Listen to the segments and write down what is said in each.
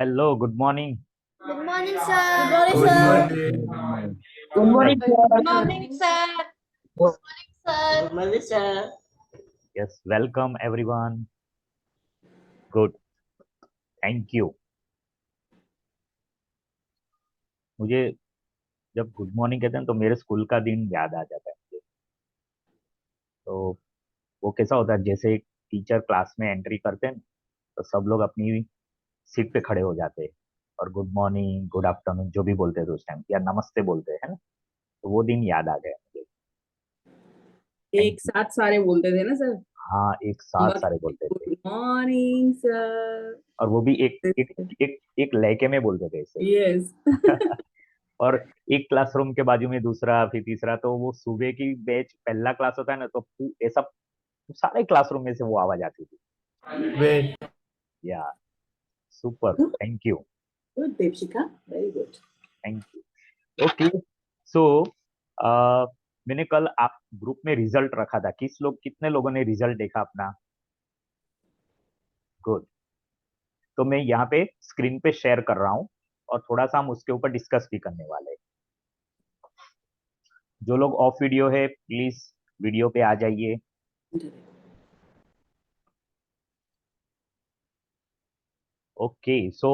Hello, good morning. Good morning, sir. Good Good morning, morning. sir. Good morning. Good morning, Good sir. morning, sir. Sir. Good morning, sir. Yes, welcome everyone. Good, thank you. मुझे जब good morning कहते हैं तो मेरे school का दिन याद आ जाता है मुझे। तो वो कैसा होता है, जैसे टीचर क्लास में एंट्री करते हैं तो सब लोग अपनी सीट पे खड़े हो जाते हैं और गुड मॉर्निंग, गुड आफ्टरनून जो भी बोलते थे उस टाइम, या नमस्ते बोलते हैं ना। तो वो दिन याद आ गया मुझे। थैंक एक यू। साथ सारे बोलते थे ना सर। हाँ, एक साथ सारे बोलते थे। Good morning sir. और वो भी एक एक एक एक लहके में बोलते थे ऐसे। यस। और एक क्लासरूम के बाजू में दूसरा, फिर तीसरा। तो वो सुबह की बैच पहला क्लास होता है ना, तो ऐसा सारे क्लासरूम में से वो आवाज आती थी। वेरी या super, thank you. Good Deepshika, very good. Thank you. Okay. So मैंने कल आप ग्रुप में रिजल्ट रखा था, कितने लोगों ने रिजल्ट देखा अपना? गुड। तो मैं यहाँ पे स्क्रीन पे शेयर कर रहा हूँ और थोड़ा सा हम उसके ऊपर डिस्कस भी करने वाले हैं। जो लोग ऑफ वीडियो है प्लीज वीडियो पे आ जाइए। Okay, so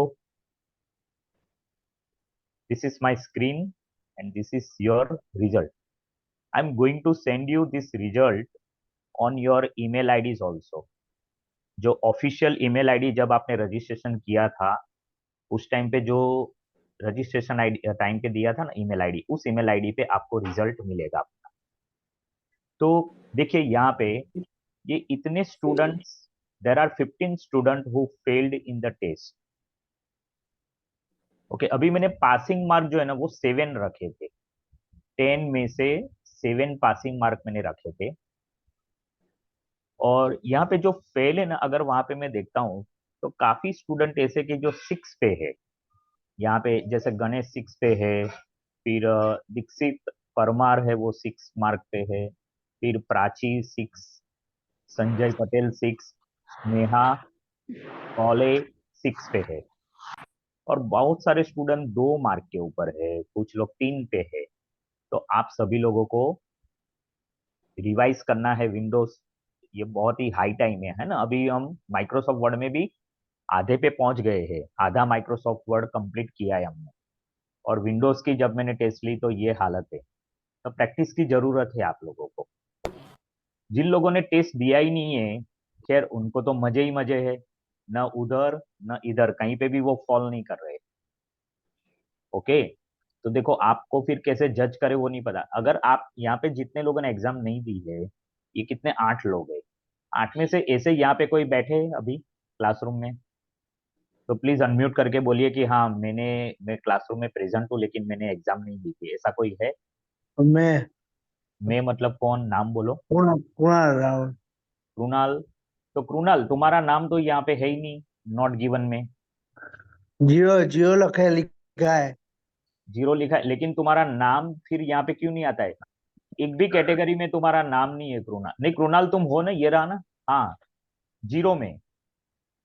this is my screen and this is your result. I'm going to send you this result on your email IDs also. जो ऑफिशियल ईमेल आईडी जब आपने रजिस्ट्रेशन किया था उस time पे, जो रजिस्ट्रेशन आईडी टाइम पे दिया था ना ईमेल आईडी, उस ईमेल आईडी पे आपको रिजल्ट मिलेगा। तो देखिए यहाँ पे ये इतने students, there are 15 student who failed in the test. Okay, अभी मैंने पासिंग मार्क जो है ना वो 7 रखे थे। 10 में से 7 पासिंग मार्क मैंने रखे थे। और यहाँ पे जो फेल है ना, अगर वहां पे मैं देखता हूँ तो काफी स्टूडेंट ऐसे कि जो 6 पे है। यहाँ पे जैसे गणेश 6 पे है, फिर दीक्षित परमार है वो 6 मार्क पे है, फिर प्राची 6, संजय पटेल 6, नेहा कौले 6 पे है। और बहुत सारे स्टूडेंट 2 मार्क के ऊपर है, कुछ लोग 3 पे है। तो आप सभी लोगों को रिवाइज करना है विंडोज। ये बहुत ही हाई टाइम है ना। अभी हम माइक्रोसॉफ्ट वर्ड में भी आधे पे पहुंच गए हैं, आधा माइक्रोसॉफ्ट वर्ड कंप्लीट किया है हमने। और विंडोज की जब मैंने टेस्ट ली तो ये हालत है। तो प्रैक्टिस की जरूरत है आप लोगों को। जिन लोगों ने टेस्ट दिया ही नहीं है, खैर उनको तो मजे ही मजे है। न उधर न इधर, कहीं पे भी वो फॉल नहीं कर रहे। ओके। तो देखो, आपको फिर कैसे जज करे वो नहीं पता। अगर आप यहाँ पे जितने लोगों ने एग्जाम नहीं दी है, ये कितने 8 लोग हैं। 8 में से ऐसे यहाँ पे कोई बैठे हैं अभी क्लासरूम में? तो प्लीज अनम्यूट करके बोलिए कि हाँ, मैं क्लासरूम में प्रेजेंट हूँ लेकिन मैंने एग्जाम नहीं दी थी। ऐसा कोई है? मैं मैं मतलब कौन? नाम बोलो। कुणाल राहुल। कृणाल। तो कृणाल, तुम्हारा नाम तो यहाँ पे है ही नहीं, नॉट गिवन में। जियो जियो लिखा है। जीरो लिखा है, लेकिन तुम्हारा नाम फिर यहाँ पे क्यों नहीं आता है? एक भी कैटेगरी में तुम्हारा नाम नहीं है कृणाल। नहीं, कृणाल तुम हो ना, ये रहा ना। हाँ, जीरो में।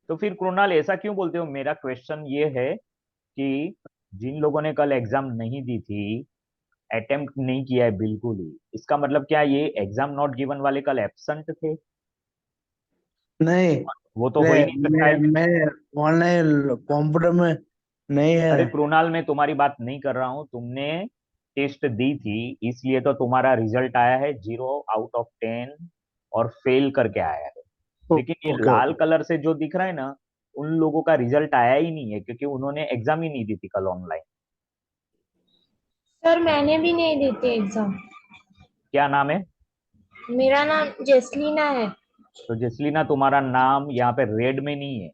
तो फिर कृणाल ऐसा क्यों बोलते हो? मेरा क्वेश्चन ये है कि जिन लोगों ने कल एग्जाम नहीं दी थी, अटेम्प्ट नहीं किया है बिल्कुल ही, इसका मतलब क्या ये एग्जाम नॉट गिवन वाले कल एब्सेंट थे? नहीं, वो तो हो ही नहीं सकता है। मैं ऑनलाइन कंप्यूटर में नहीं है। अरे कृणाल, मैं तुम्हारी बात नहीं कर रहा हूँ। तुमने टेस्ट दी थी इसलिए तो तुम्हारा रिजल्ट आया है 0 आउट ऑफ 10 और फेल करके आया है। लेकिन ये ओके लाल ओके। कलर से जो दिख रहा है ना, उन लोगों का रिजल्ट आया ही नहीं है क्योंकि उन्होंने एग्जाम ही नहीं दी थी कल ऑनलाइन। सर मैंने भी नहीं दी थी एग्जाम। क्या नाम है? मेरा नाम जेसलीना है। तो जसलीना, तुम्हारा नाम यहाँ पे रेड में नहीं है।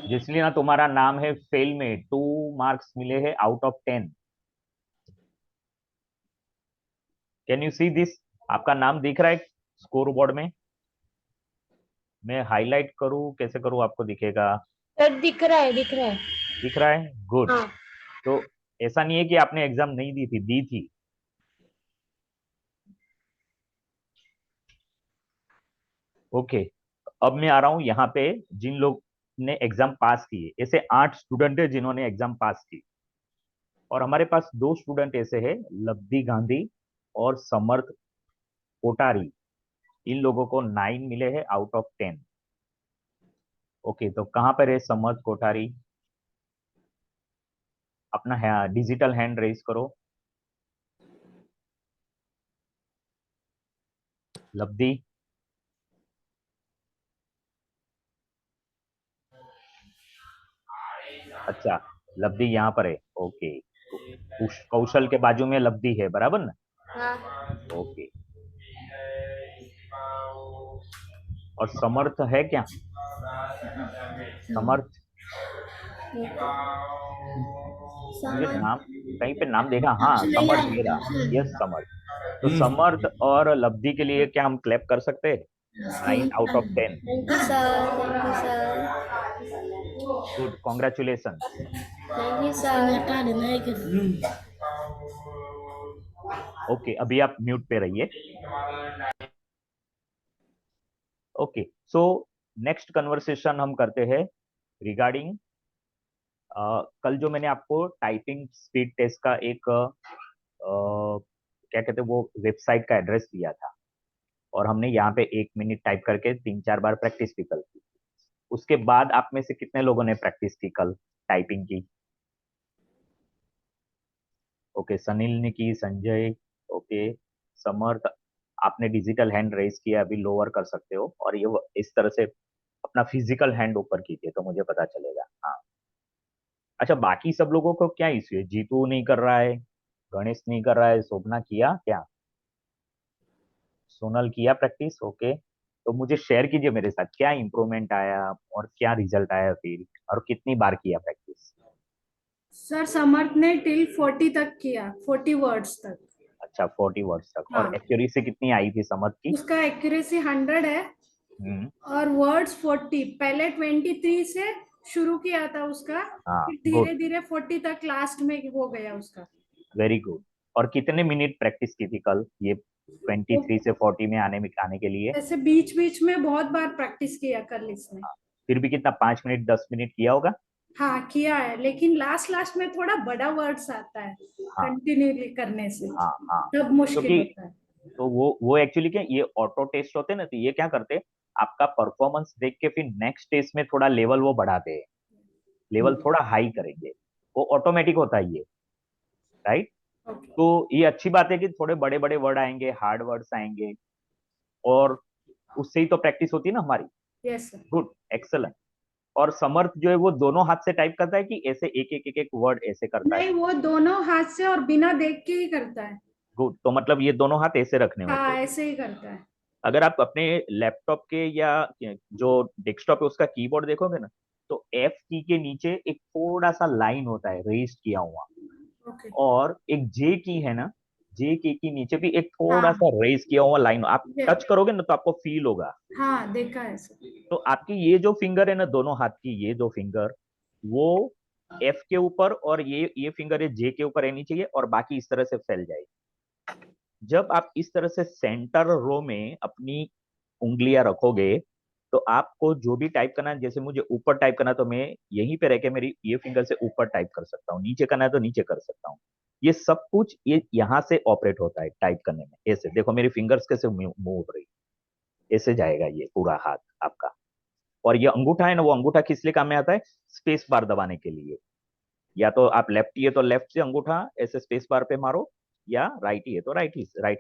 जसलीना, तुम्हारा नाम है फेल में। 2 मार्क्स मिले हैं out of 10। Can you see this? आपका नाम दिख रहा है स्कोर बोर्ड में? मैं हाईलाइट करूं, कैसे करूं आपको दिखेगा? सर दिख रहा है, दिख रहा है। दिख रहा है, गुड। हाँ। तो ऐसा नहीं है कि आपने एग्जाम नहीं दी थी, दी थी। ओके। अब मैं आ रहा हूं यहाँ पे। जिन लोग ने एग्जाम पास किए, ऐसे 8 स्टूडेंट है जिन्होंने एग्जाम पास की। और हमारे पास 2 स्टूडेंट ऐसे हैं, लब्धि गांधी और समर्थ कोटारी। इन लोगों को 9 मिले हैं आउट ऑफ 10। ओके, तो कहाँ पर है समर्थ कोठारी? अपना डिजिटल हैंड रेज करो। लब्धि, अच्छा, लब्धि यहाँ पर है। ओके, कौशल के बाजू में लब्धि है, बराबर ना? हाँ। ओके, और समर्थ है क्या? समर्थ, मुझे नाम कहीं पे नाम देखा, हाँ समर्थ ये रहा। यस, समर्थ। तो समर्थ और लब्धि के लिए क्या हम क्लैप कर सकते हैं? 9 out of 10। Thank you sir, thank you sir, good, congratulation. Thank you sir. Okay, अभी आप म्यूट पे रहिए। ओके, सो नेक्स्ट कन्वर्सेशन हम करते हैं रिगार्डिंग कल जो मैंने आपको टाइपिंग स्पीड टेस्ट का एक क्या कहते हैं वो वेबसाइट का एड्रेस दिया था, और हमने यहाँ पे 1 मिनट टाइप करके 3-4 बार प्रैक्टिस भी कल की। उसके बाद आप में से कितने लोगों ने प्रैक्टिस की कल टाइपिंग की? ओके, सनील ने की, संजय, ओके, समर्थ, आपने डिजिटल हैंड रेज किया, अभी लोअर कर सकते हो, और ये इस तरह से अपना फिजिकल हैंड ऊपर कीजिए तो मुझे पता चलेगा। हाँ, अच्छा, बाकी सब लोगों को क्या इश्यू है? जीतू नहीं कर रहा है, गणेश नहीं कर रहा है, शोभना किया क्या? सोनल किया प्रैक्टिस? ओके, तो मुझे शेयर कीजिए मेरे साथ क्या इंप्रूवमेंट आया और क्या रिजल्ट आया फिर, और कितनी बार किया प्रैक्टिस? सर समर्थ ने टिल 40 तक किया, 40 वर्ड्स तक। अच्छा, 40 वर्ड्स तक। और हाँ, एक्यूरेसी कितनी आई थी समर्थ की? उसका एक्यूरेसी 100 है हम्म, और वर्ड्स 40। पहले 23 से शुरू किया था उसका, हाँ, फिर धीरे गुड, धीरे 40 तक लास्ट में हो गया उसका। Very good. और कितने मिनट प्रैक्टिस की थी कल ये वो 23 से 40 में आने के लिए? ऐसे बीच बीच में बहुत बार प्रैक्टिस किया कर इसने। हाँ, फिर भी कितना, 5 मिनट 10 मिनट किया होगा? हाँ किया है, लेकिन लास्ट लास्ट में थोड़ा बड़ा वर्ड्स आता है हाँ, कंटिन्यूली करने से, हाँ, हाँ, तब मुश्किल क्योंकि होता है। तो वो एक्चुअली क्या, ये ऑटो टेस्ट होते हैं ना, तो ये क्या करते हैं, आपका परफॉर्मेंस देख के फिर नेक्स्ट टेस्ट में थोड़ा लेवल वो बढ़ाते हैं, लेवल थोड़ा हाई करेंगे, वो ऑटोमेटिक होता है ये, राइट? ओके। तो ये अच्छी बात है कि थोड़े बड़े बड़े वर्ड आएंगे, हार्ड वर्ड्स आएंगे, और उससे ही तो प्रैक्टिस होती है ना हमारी। Yes sir. Good, excellent. और समर्थ जो है वो दोनों हाथ से टाइप करता है कि ऐसे एक एक एक एक वर्ड ऐसे करता है? नहीं, वो दोनों हाथ से और बिना देख के ही करता है। गुड, तो मतलब ये दोनों हाथ ऐसे रखने होते हाँ, हैं। ऐसे ही करता है। अगर आप अपने लैपटॉप के या जो डेस्कटॉप है उसका कीबोर्ड देखोगे ना, तो एफ की के नीचे एक थोड़ा सा लाइन होता है रेस्ट किया हुआ, ओके। और एक जे की है ना, जे के नीचे भी एक थोड़ा हाँ। सा रेस किया हुआ लाइन, आप ये- टच करोगे ना तो आपको फील होगा। हाँ, देखा है सर। तो आपकी ये जो फिंगर है ना, दोनों हाथ की ये दो फिंगर, वो एफ के ऊपर, और ये फिंगर है जे के ऊपर रहनी चाहिए, और बाकी इस तरह से फैल जाएगी। जब आप इस तरह से सेंटर रो में अपनी उंगलियां रखोगे, तो आपको जो भी टाइप करना है, जैसे मुझे ऊपर टाइप करना है, तो मैं यहीं पे रह के मेरी ये फिंगर से ऊपर टाइप कर सकता हूँ, नीचे करना है तो नीचे कर सकता हूँ। ये सब कुछ ये यहाँ से ऑपरेट होता है टाइप करने में। ऐसे देखो मेरी फिंगर्स कैसे मूव हो रही, ऐसे जाएगा ये पूरा हाथ आपका। और ये अंगूठा है ना, वो अंगूठा किस लिए काम में आता है? स्पेस बार दबाने के लिए। या तो आप लेफ्टी है तो लेफ्ट से अंगूठा ऐसे स्पेस बार पे मारो, या राइटी है तो राइट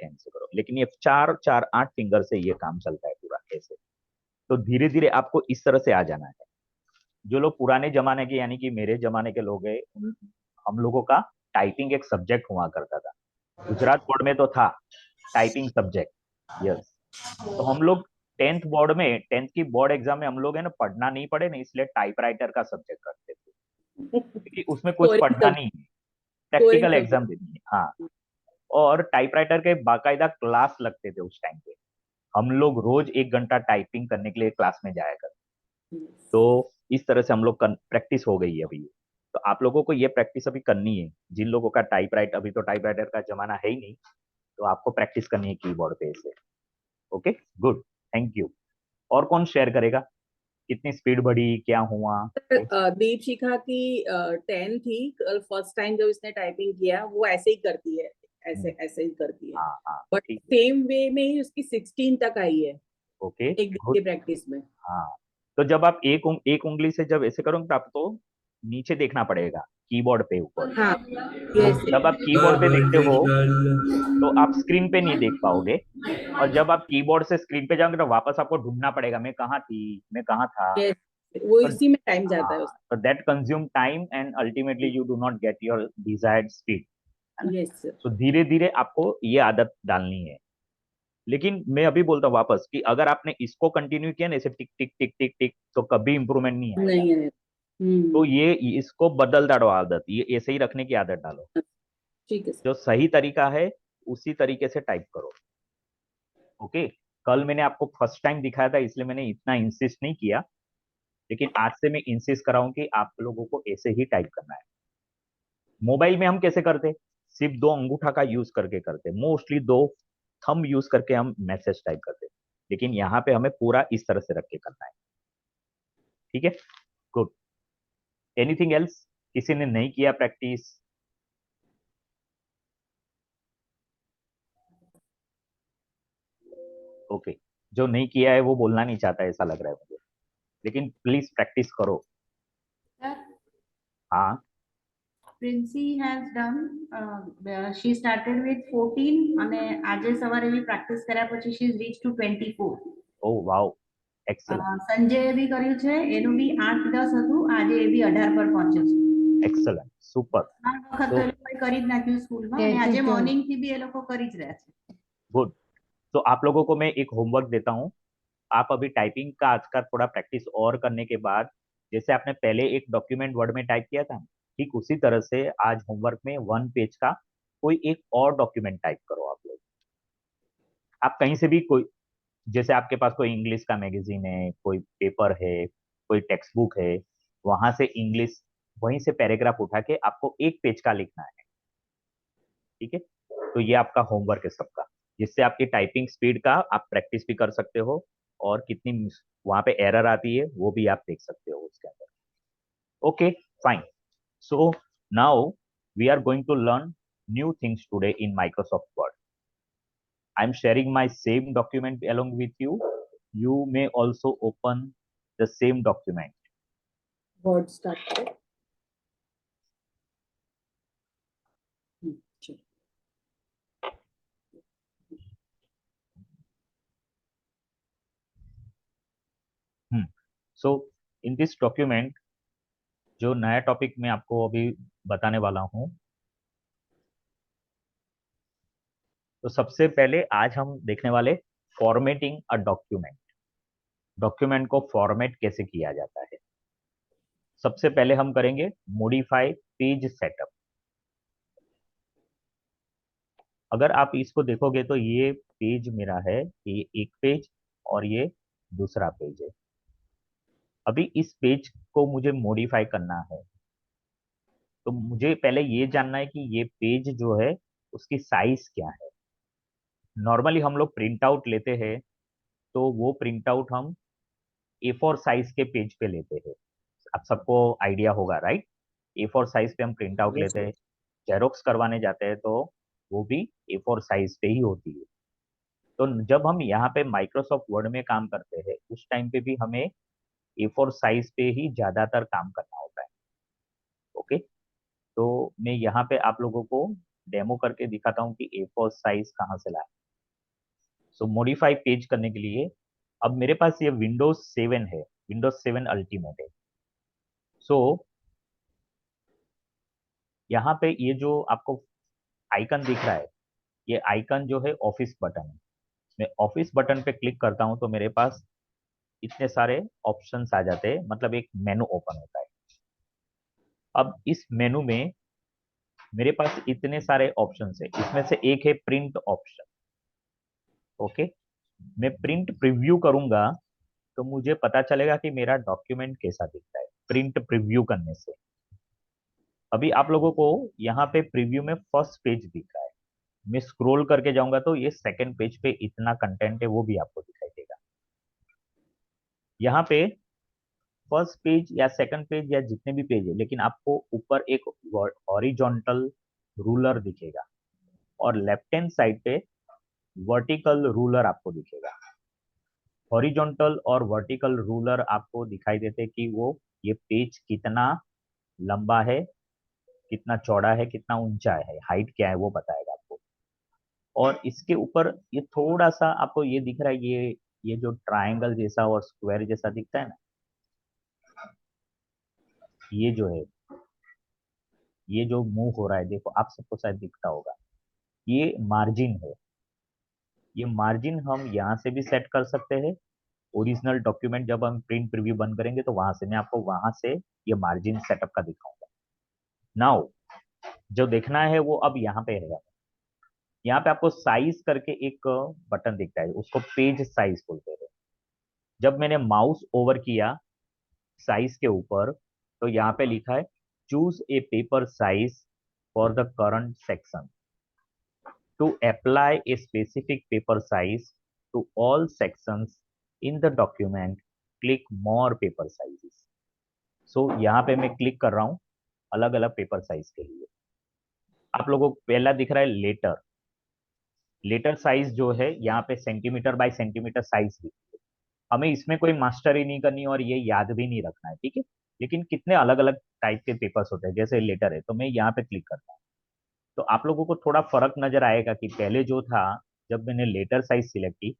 हैंड से करो, लेकिन ये 4-4-8 फिंगर से ये काम चलता है पूरा ऐसे। तो धीरे धीरे आपको इस तरह से आ जाना है। जो लोग पुराने जमाने के, यानी कि मेरे जमाने के लोग हैं, हम लोगों का टाइपिंग एक सब्जेक्ट हुआ करता था। गुजरात बोर्ड में तो था टाइपिंग सब्जेक्ट। यस, तो हम लोग 10th की बोर्ड एग्जाम में हम लोग है ना, पढ़ना नहीं पड़े ना, इसलिए टाइपराइटर का सब्जेक्ट करते थे, क्योंकि उसमें कुछ स्कोरिंग पढ़ना सब नहीं है, स्कोरिंग प्रैक्टिकल सब्जेक्ट। एग्जाम देनी है। हाँ, और टाइपराइटर के बाकायदा क्लास लगते थे उस टाइम पे। हम लोग रोज 1 घंटा टाइपिंग करने के लिए क्लास में जाया करते। तो इस तरह से हम लोग प्रैक्टिस हो गई है अभी। तो आप लोगों को ये प्रैक्टिस अभी करनी है, जिन लोगों का टाइपराइटर, अभी तो टाइपराइटर का जमाना है ही नहीं, तो आपको प्रैक्टिस करनी है कीबोर्ड पे ऐसे। Okay, good, thank you. और कौन शेयर करेगा? कितनी स्पीड बढ़ी, क्या हुआ? दीपशिखा की 10 थी, कल फर्स्ट टाइम जब इसने टाइपिंग किया वो ऐसे ही करती है, ऐसे ऐसे ही करती है, हाँ हाँ, बट ठीक है। सेम वे में ही उसकी 16 तक आई है ओके, एक दिन गुड। की प्रैक्टिस में। हाँ, तो जब आप एक उंगली से जब ऐसे करोगे तो आपको नीचे देखना पड़ेगा, कीबोर्ड पे ऊपर। हाँ, तो यस। जब आप कीबोर्ड पे देखते हो तो आप स्क्रीन पे नहीं देख पाओगे, और जब आप कीबोर्ड से स्क्रीन पे जाओगे तो वापस आपको ढूंढना पड़ेगा, मैं कहाँ थी, मैं कहाँ था। यस, वो तो इसी में टाइम जाता है हाँ, उसका। तो that consume time and ultimately you do not get your desired speed, है ना। Yes sir. तो धीरे धीरे आपको ये आदत डालनी है। लेकिन मैं अभी बोलता हूँ वापस कि अगर आपने इसको कंटिन्यू किया ना, ऐसे टिक टिक टिक टिक टिक, तो कभी इंप्रूवमेंट नहीं आएगा। नहीं है। तो ये इसको बदल डालो आदत, ये ऐसे ही रखने की आदत डालो। ठीक है सर। जो सही तरीका है उसी तरीके से टाइप करो। ओके, कल मैंने आपको फर्स्ट टाइम दिखाया था इसलिए मैंने इतना इंसिस्ट नहीं किया, लेकिन आज से मैं इंसिस्ट कर रहा हूँ कि आप लोगों को ऐसे ही टाइप करना है। मोबाइल में हम कैसे करते, सिर्फ दो अंगूठा का यूज करके करते, मोस्टली दो थंब यूज करके हम मैसेज टाइप करते, लेकिन यहाँ पे हमें पूरा इस तरह से रख के करना है। ठीक है, गुड। एनीथिंग एल्स, किसी ने नहीं किया प्रैक्टिस? ओके, जो नहीं किया है वो बोलना नहीं चाहता ऐसा लग रहा है मुझे, लेकिन प्लीज प्रैक्टिस करो। Sir, हाँ, Princey has done. She started with 14 અને આજે સવારે બી પ્રેક્ટિસ કર્યા પછી she is reached to 24. Oh wow, excellent સંજયે બી કર્યું છે, એનું બી 8-10 હતું, આજે એ બી 18 પર પહોંચ્યો છે. Excellent, super. આ વખત તો तो એ લોકોએ કરી જ નાખ્યું સ્કૂલમાં અને આજે મોર્નિંગ થી બી એ લોકો કરી જ રહ્યા છે. गुड। तो आप लोगों को मैं एक होमवर्क देता हूँ। आप अभी टाइपिंग का आज का थोड़ा प्रैक्टिस और करने के बाद, जैसे आपने पहले एक डॉक्यूमेंट वर्ड में टाइप किया था, ठीक उसी तरह से आज होमवर्क में 1 पेज का कोई एक और डॉक्यूमेंट टाइप करो आप लोग। आप कहीं से भी कोई, जैसे आपके पास कोई इंग्लिश का मैगजीन है, कोई पेपर है, कोई टेक्स्ट बुक है, वहां से इंग्लिश, वहीं से पैराग्राफ उठा के आपको 1 पेज का लिखना है। ठीक है, तो ये आपका होमवर्क है सबका, जिससे आपकी टाइपिंग स्पीड का आप प्रैक्टिस भी कर सकते हो, और कितनी वहां पे एरर आती है वो भी आप देख सकते हो उसके अंदर। Okay, fine. So now we are going to learn new things today in Microsoft Word. I am sharing my same document along with you. You may also open the same document. Word start करो। चलो। So in this document, जो नया topic मैं आपको अभी बताने वाला हूँ, तो सबसे पहले आज हम देखने वाले फॉर्मेटिंग अ डॉक्यूमेंट। डॉक्यूमेंट को फॉर्मेट कैसे किया जाता है। सबसे पहले हम करेंगे मॉडिफाई पेज सेटअप। अगर आप इसको देखोगे तो ये पेज मेरा है, ये एक पेज और ये दूसरा पेज है। अभी इस पेज को मुझे मॉडिफाई करना है, तो मुझे पहले ये जानना है कि ये पेज जो है उसकी साइज क्या है। नॉर्मली हम लोग प्रिंट आउट लेते हैं, तो वो प्रिंट आउट हम A4 साइज के पेज पे लेते हैं। आप सबको आइडिया होगा, राइट। A4 साइज पे हम प्रिंट आउट यस लेते सर। हैं, जेरोक्स करवाने जाते हैं तो वो भी A4 साइज पे ही होती है। तो जब हम यहाँ पे माइक्रोसॉफ्ट वर्ड में काम करते हैं उस टाइम पे भी हमें A4 साइज पे ही ज्यादातर काम करना होता है। ओके, तो मैं यहाँ पे आप लोगों को डेमो करके दिखाता हूँ कि A4 साइज कहाँ से लाए। सो मॉडिफाई पेज करने के लिए अब मेरे पास ये विंडोज 7 है, विंडोज 7 अल्टीमेट है। सो यहाँ पे ये जो आपको आइकन दिख रहा है, ये आइकन जो है ऑफिस बटन है। मैं ऑफिस बटन पे क्लिक करता हूँ तो मेरे पास इतने सारे ऑप्शंस आ जाते हैं, मतलब एक मेनू ओपन होता है। अब इस मेनू में मेरे पास इतने सारे ऑप्शंस है, इसमें से एक है प्रिंट ऑप्शन। ओके, मैं प्रिंट प्रीव्यू करूंगा तो मुझे पता चलेगा कि मेरा डॉक्यूमेंट कैसा दिखता है प्रिंट प्रीव्यू करने से। अभी आप लोगों को यहाँ पे प्रीव्यू में फर्स्ट पेज दिख रहा है, मैं स्क्रॉल करके जाऊंगा तो ये सेकंड पेज पे इतना कंटेंट है वो भी आपको दिखाई देगा। यहाँ पे फर्स्ट पेज या सेकंड पेज या जितने भी पेज है, लेकिन आपको ऊपर एक हॉरिजॉन्टल रूलर दिखेगा और लेफ्ट हैंड साइड पे वर्टिकल रूलर आपको दिखेगा। हॉरिजॉन्टल और वर्टिकल रूलर आपको दिखाई देते कि वो ये पेज कितना लंबा है, कितना चौड़ा है, कितना ऊंचा है, हाइट क्या है वो बताएगा आपको। और इसके ऊपर ये थोड़ा सा आपको ये दिख रहा है, ये जो ट्रायंगल जैसा और स्क्वायर जैसा दिखता है ना, ये जो है, ये जो मूव हो रहा है, देखो आप सबको शायद दिखता होगा, ये मार्जिन है। ये मार्जिन हम यहाँ से भी सेट कर सकते हैं। ओरिजिनल डॉक्यूमेंट जब हम प्रिंट प्रीव्यू बंद करेंगे तो वहां से मैं आपको वहां से ये मार्जिन सेटअप का दिखाऊंगा। नाउ जो देखना है वो अब यहाँ पे है। यहाँ पे आपको साइज करके एक बटन दिखता है, उसको पेज साइज बोलते हैं। जब मैंने माउस ओवर किया साइज के ऊपर तो यहाँ पे लिखा है choose a paper size for the current section to apply a specific paper size to all sections in the document click more paper sizes. So यहाँ पे मैं क्लिक कर रहा हूँ अलग अलग पेपर साइज के लिए। आप लोगों को पहला दिख रहा है लेटर। लेटर साइज जो है यहाँ पे सेंटीमीटर बाय सेंटीमीटर साइज है। हमें इसमें कोई मास्टरी नहीं करनी और ये याद भी नहीं रखना है, ठीक है। लेकिन कितने अलग अलग टाइप के पेपर्स होते हैं, जैसे लेटर है तो मैं यहाँ पे क्लिक करता हूँ तो आप लोगों को थोड़ा फर्क नजर आएगा कि पहले जो था, जब मैंने लेटर साइज सिलेक्ट की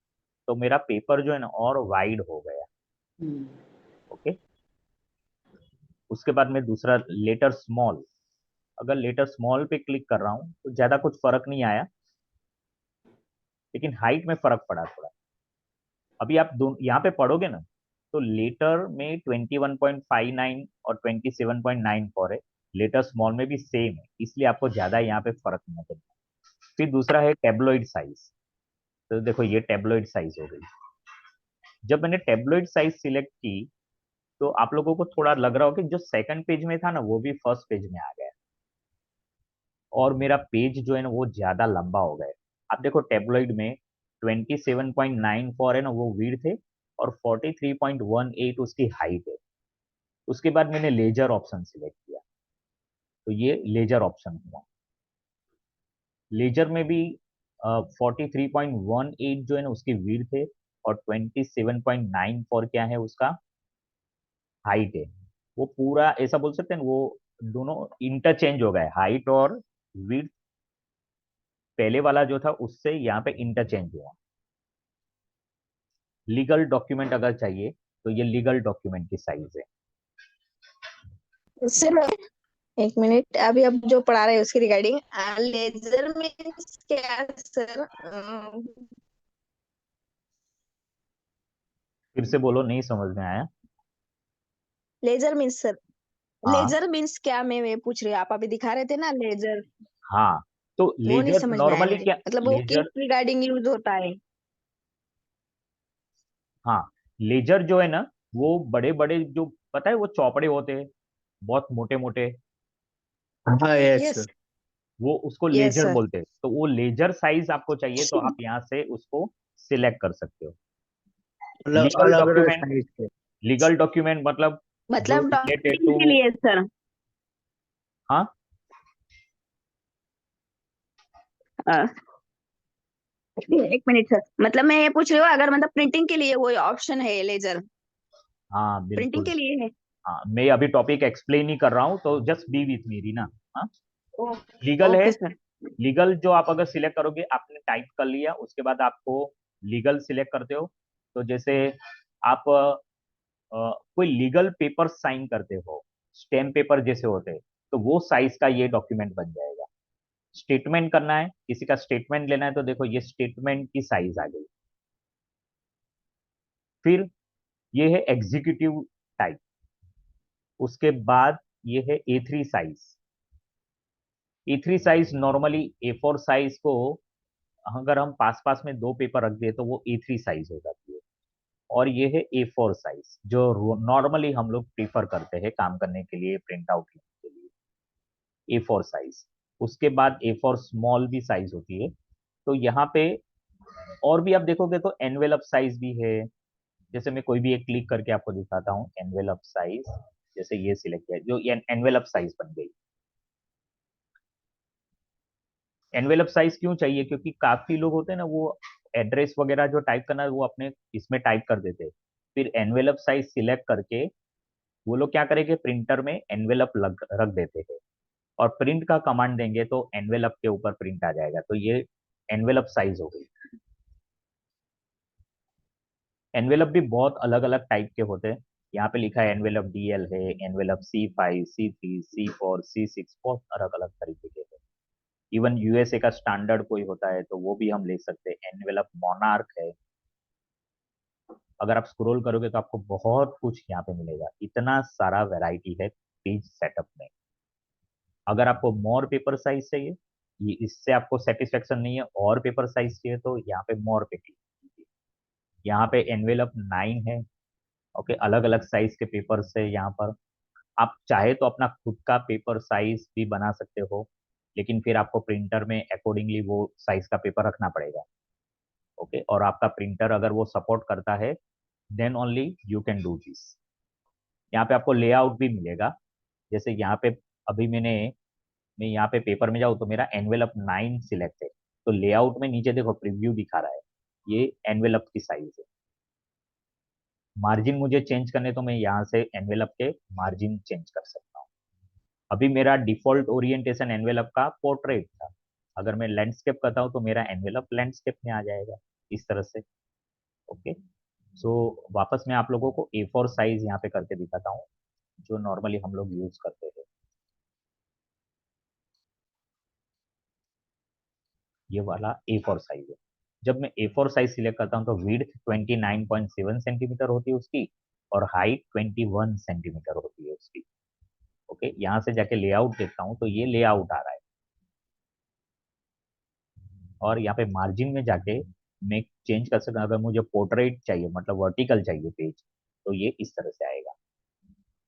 तो मेरा पेपर जो है ना और वाइड हो गया। ओके, उसके बाद में दूसरा लेटर स्मॉल। अगर लेटर स्मॉल पे क्लिक कर रहा हूँ तो ज्यादा कुछ फर्क नहीं आया, लेकिन हाइट में फर्क पड़ा थोड़ा। अभी आप यहाँ पे पढ़ोगे ना तो लेटर में 21.59 और 27.94 है। लेटर स्मॉल में भी सेम है, इसलिए आपको ज्यादा यहाँ पे फर्क नहीं पड़ता। फिर दूसरा है टेब्लॉइड साइज। तो देखो ये टेब्लॉइड साइज हो गई। जब मैंने टेब्लॉइड साइज सिलेक्ट की तो आप लोगों को थोड़ा लग रहा हो कि जो सेकंड पेज में था ना वो भी फर्स्ट पेज में आ गया और मेरा पेज जो है ना वो ज्यादा लंबा हो गया। आप देखो टेब्लॉइड में 27.94 है ना वो विड्थ है और 43.18 उसकी हाइट है। उसके बाद मैंने लेजर ऑप्शन सिलेक्ट किया तो ये लेजर ऑप्शन हुआ। लेजर में भी 43.18 जो है ना उसकी विड्थ है और 27.94 क्या है उसका हाइट है। वो पूरा ऐसा बोल सकते हैं ना, वो दोनों इंटरचेंज हो गए, हाइट और विड्थ पहले वाला जो था उससे यहाँ पे इंटरचेंज हुआ। लीगल डॉक्यूमेंट अगर चाहिए तो ये लीगल डॉक्यूमेंट की साइज है। सर एक मिनट, अभी आप जो पढ़ा रहे हैं उसके रिगार्डिंग लेजर मीन्स क्या सर? फिर से बोलो, नहीं समझ में आया। लेजर मीन्स सर, हाँ लेजर मीन्स क्या? मैं पूछ रही हूँ, आप अभी दिखा रहे थे ना लेजर, हाँ, तो वो नहीं लेजर समझ में आया नॉर्मली मुझे, क्या, मतलब वो किस लेजर, रिगार्डिंग यूज होता है? हाँ, लेजर जो है ना वो बड़े बड़े जो पता है वो चौपड़े होते हैं बहुत मोटे मोटे, हाँ यस यस, सर। वो उसको यस लेजर सर। बोलते हैं। तो वो लेजर साइज आपको चाहिए तो आप यहाँ से उसको सिलेक्ट कर सकते हो। मतलब लीगल अलग अलग डॉक्यूमेंट, साइज के। लीगल डॉक्यूमेंट मतलब जो मतलब रिलेटेड प्रिंटिंग टू, के लिए सर? हाँ अ, एक मिनट सर, मतलब मैं ये पूछ रही हूँ, अगर मतलब प्रिंटिंग के लिए वो ऑप्शन है लेजर, हाँ प्रिंटिंग बिल्कुल। के लिए है? हाँ मैं अभी टॉपिक एक्सप्लेन ही कर रहा हूँ तो just be with me Reena. हाँ, लीगल है। Okay sir. लीगल जो आप अगर सिलेक्ट करोगे, आपने टाइप कर लिया उसके बाद आपको लीगल सिलेक्ट करते हो। तो जैसे आप कोई लीगल पेपर साइन करते हो, स्टैम्प पेपर जैसे होते हैं, तो वो साइज का ये डॉक्यूमेंट बन जाएगा। स्टेटमेंट करना है, किसी का स्टेटमेंट लेना है तो देखो ये स्टेटमेंट की साइज आ गई। फिर ये है एग्जीक्यूटिव टाइप। उसके बाद ये है A3 size. A3 size normally A4 size को अगर हम पास पास में दो पेपर रख दिए तो वो A3 साइज हो जाती है। और ये है A4 साइज जो नॉर्मली हम लोग प्रीफर करते हैं काम करने के लिए, प्रिंट आउट लेने के लिए, A4 साइज। उसके बाद A4 स्मॉल भी साइज होती है। तो यहाँ पे और भी आप देखोगे तो एनवेलप साइज भी है, जैसे मैं कोई भी एक क्लिक करके आपको दिखाता हूँ, एनवेलप साइज, जैसे ये सिलेक्ट किया, जो ये एनवेलप साइज बन गई। एनवेलप साइज क्यों चाहिए? क्योंकि काफी लोग होते हैं ना, वो एड्रेस वगैरह जो टाइप करना है वो अपने इसमें टाइप कर देते हैं, फिर एनवेलप साइज सिलेक्ट करके वो लोग क्या करेंगे, प्रिंटर में एनवेलप रख देते हैं, और प्रिंट का कमांड देंगे तो एनवेलप के ऊपर प्रिंट आ जाएगा। तो ये एनवेलप साइज हो गई। एनवेलप भी बहुत अलग अलग टाइप के होते हैं। यहाँ पे लिखा है एनवेलप डीएल है, envelope C5, C3, C4, C6, बहुत अलग अलग तरीके के हैं। इवन यूएसए का स्टैंडर्ड कोई होता है तो वो भी हम ले सकते हैं। एनवेलप मोनार्क है। अगर आप स्क्रॉल करोगे तो आपको बहुत कुछ यहाँ पे मिलेगा, इतना सारा वैरायटी है पेज सेटअप में। अगर आपको मोर पेपर साइज चाहिए, ये इससे आपको सेटिस्फेक्शन नहीं है, और पेपर साइज चाहिए, तो यहाँ पे मोर पे क्लिक कीजिए। यहाँ पे एनवेलप 9 है। ओके, अलग अलग साइज के पेपर से यहाँ पर आप चाहे तो अपना खुद का पेपर साइज भी बना सकते हो, लेकिन फिर आपको प्रिंटर में अकॉर्डिंगली वो साइज का पेपर रखना पड़ेगा। ओके, और आपका प्रिंटर अगर वो सपोर्ट करता है then only you can do this. यहाँ पे आपको लेआउट भी मिलेगा। जैसे यहाँ पे अभी मैं यहाँ पे पेपर में जाऊँ तो मेरा एनवेलप 9 सिलेक्ट है, तो लेआउट में नीचे देखो प्रीव्यू दिखा रहा है, ये एनवेलप की साइज है। मार्जिन मुझे चेंज करने तो मैं यहाँ से एनवेलप के मार्जिन चेंज कर सकता हूँ। अभी मेरा डिफॉल्ट ओरिएंटेशन एनवेलप का पोर्ट्रेट था, अगर मैं लैंडस्केप करता हूँ तो मेरा एनवेलप लैंडस्केप में आ जाएगा इस तरह से। ओके, सो वापस मैं आप लोगों को A4 साइज यहाँ पे करके दिखाता हूँ, जो नॉर्मली हम लोग यूज करते हैं। ये वाला A4 साइज है। जब मैं A4 साइज सिलेक्ट करता हूँ तो विड्थ 29.7 सेंटीमीटर होती है उसकी, और हाइट 21 सेंटीमीटर होती है उसकी। ओके, यहाँ से जाके लेआउट देखता हूँ तो ये लेआउट आ रहा है, और यहाँ पे मार्जिन में जाके मैं चेंज कर सकता हूँ। अगर मुझे पोर्ट्रेट चाहिए, मतलब वर्टिकल चाहिए पेज, तो ये इस तरह से आएगा।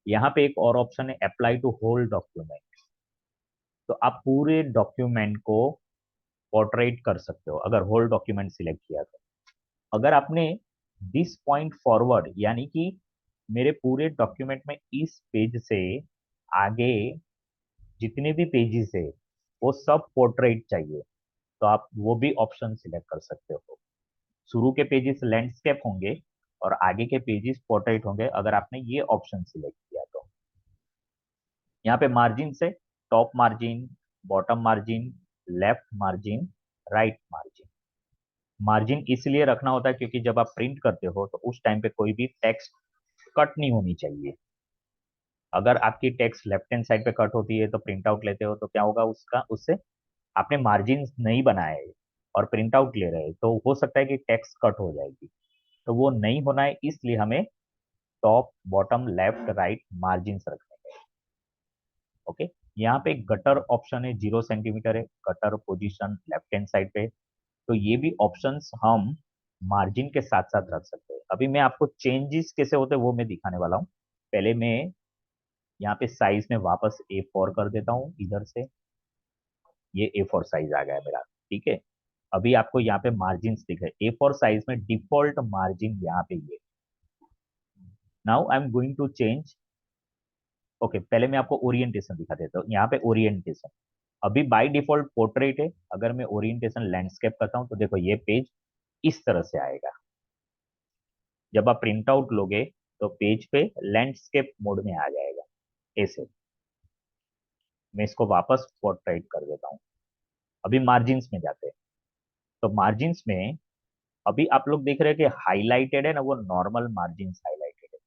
यहाँ पे एक और ऑप्शन है, अप्लाई टू होल डॉक्यूमेंट। तो आप पूरे डॉक्यूमेंट को पोर्ट्रेट कर सकते हो अगर होल डॉक्यूमेंट सिलेक्ट किया तो। अगर आपने दिस पॉइंट फॉरवर्ड, यानी कि मेरे पूरे डॉक्यूमेंट में इस पेज से आगे जितने भी पेजेस है वो सब पोर्ट्रेट चाहिए, तो आप वो भी ऑप्शन सिलेक्ट कर सकते हो। शुरू के पेजेस लैंडस्केप होंगे और आगे के पेजेस पोर्ट्रेट होंगे, अगर आपने ये ऑप्शन सिलेक्ट किया तो। यहाँ पे मार्जिन से top margin, bottom margin, left margin, right margin. Margin इसलिए रखना होता है क्योंकि जब आप प्रिंट करते हो तो उस टाइम पे कोई भी टेक्स्ट कट नहीं होनी चाहिए। अगर आपकी टेक्स्ट लेफ्ट हैंड साइड पे कट होती है तो प्रिंट आउट लेते हो तो क्या होगा, उसका उससे आपने मार्जिन नहीं बनाए और प्रिंट आउट ले रहे तो हो सकता है कि टेक्स्ट कट हो जाएगी। तो वो नहीं होना है, इसलिए हमें top, bottom, left, right margin रखने हैं। ओके, यहाँ पे गटर ऑप्शन है, 0 सेंटीमीटर है gutter position left hand side पे। तो ये भी ऑप्शंस हम मार्जिन के साथ साथ रख सकते हैं। अभी मैं आपको चेंजेस कैसे होते हैं वो मैं दिखाने वाला हूँ। पहले मैं यहाँ पे साइज में वापस A4 कर देता हूँ इधर से। ये A4 साइज आ गया मेरा, ठीक है। अभी आपको यहाँ पे मार्जिन दिख रहे, A4 साइज में डिफॉल्ट मार्जिन यहाँ पे ये। Now I am going to change. Okay, पहले मैं आपको ओरिएंटेशन दिखा देता हूँ। यहाँ पे ओरिएंटेशन अभी बाय डिफॉल्ट पोर्ट्रेट है। अगर मैं ओरिएंटेशन लैंडस्केप करता हूँ तो देखो ये पेज इस तरह से आएगा। जब आप प्रिंट आउट लोगे तो पेज पे लैंडस्केप मोड में आ जाएगा ऐसे। मैं इसको वापस पोर्ट्रेट कर देता हूँ। अभी मार्जिन्स में जाते हैं, तो मार्जिन्स में अभी आप लोग देख रहे हैं कि हाईलाइटेड है ना, वो नॉर्मल मार्जिन्स हाईलाइटेड है,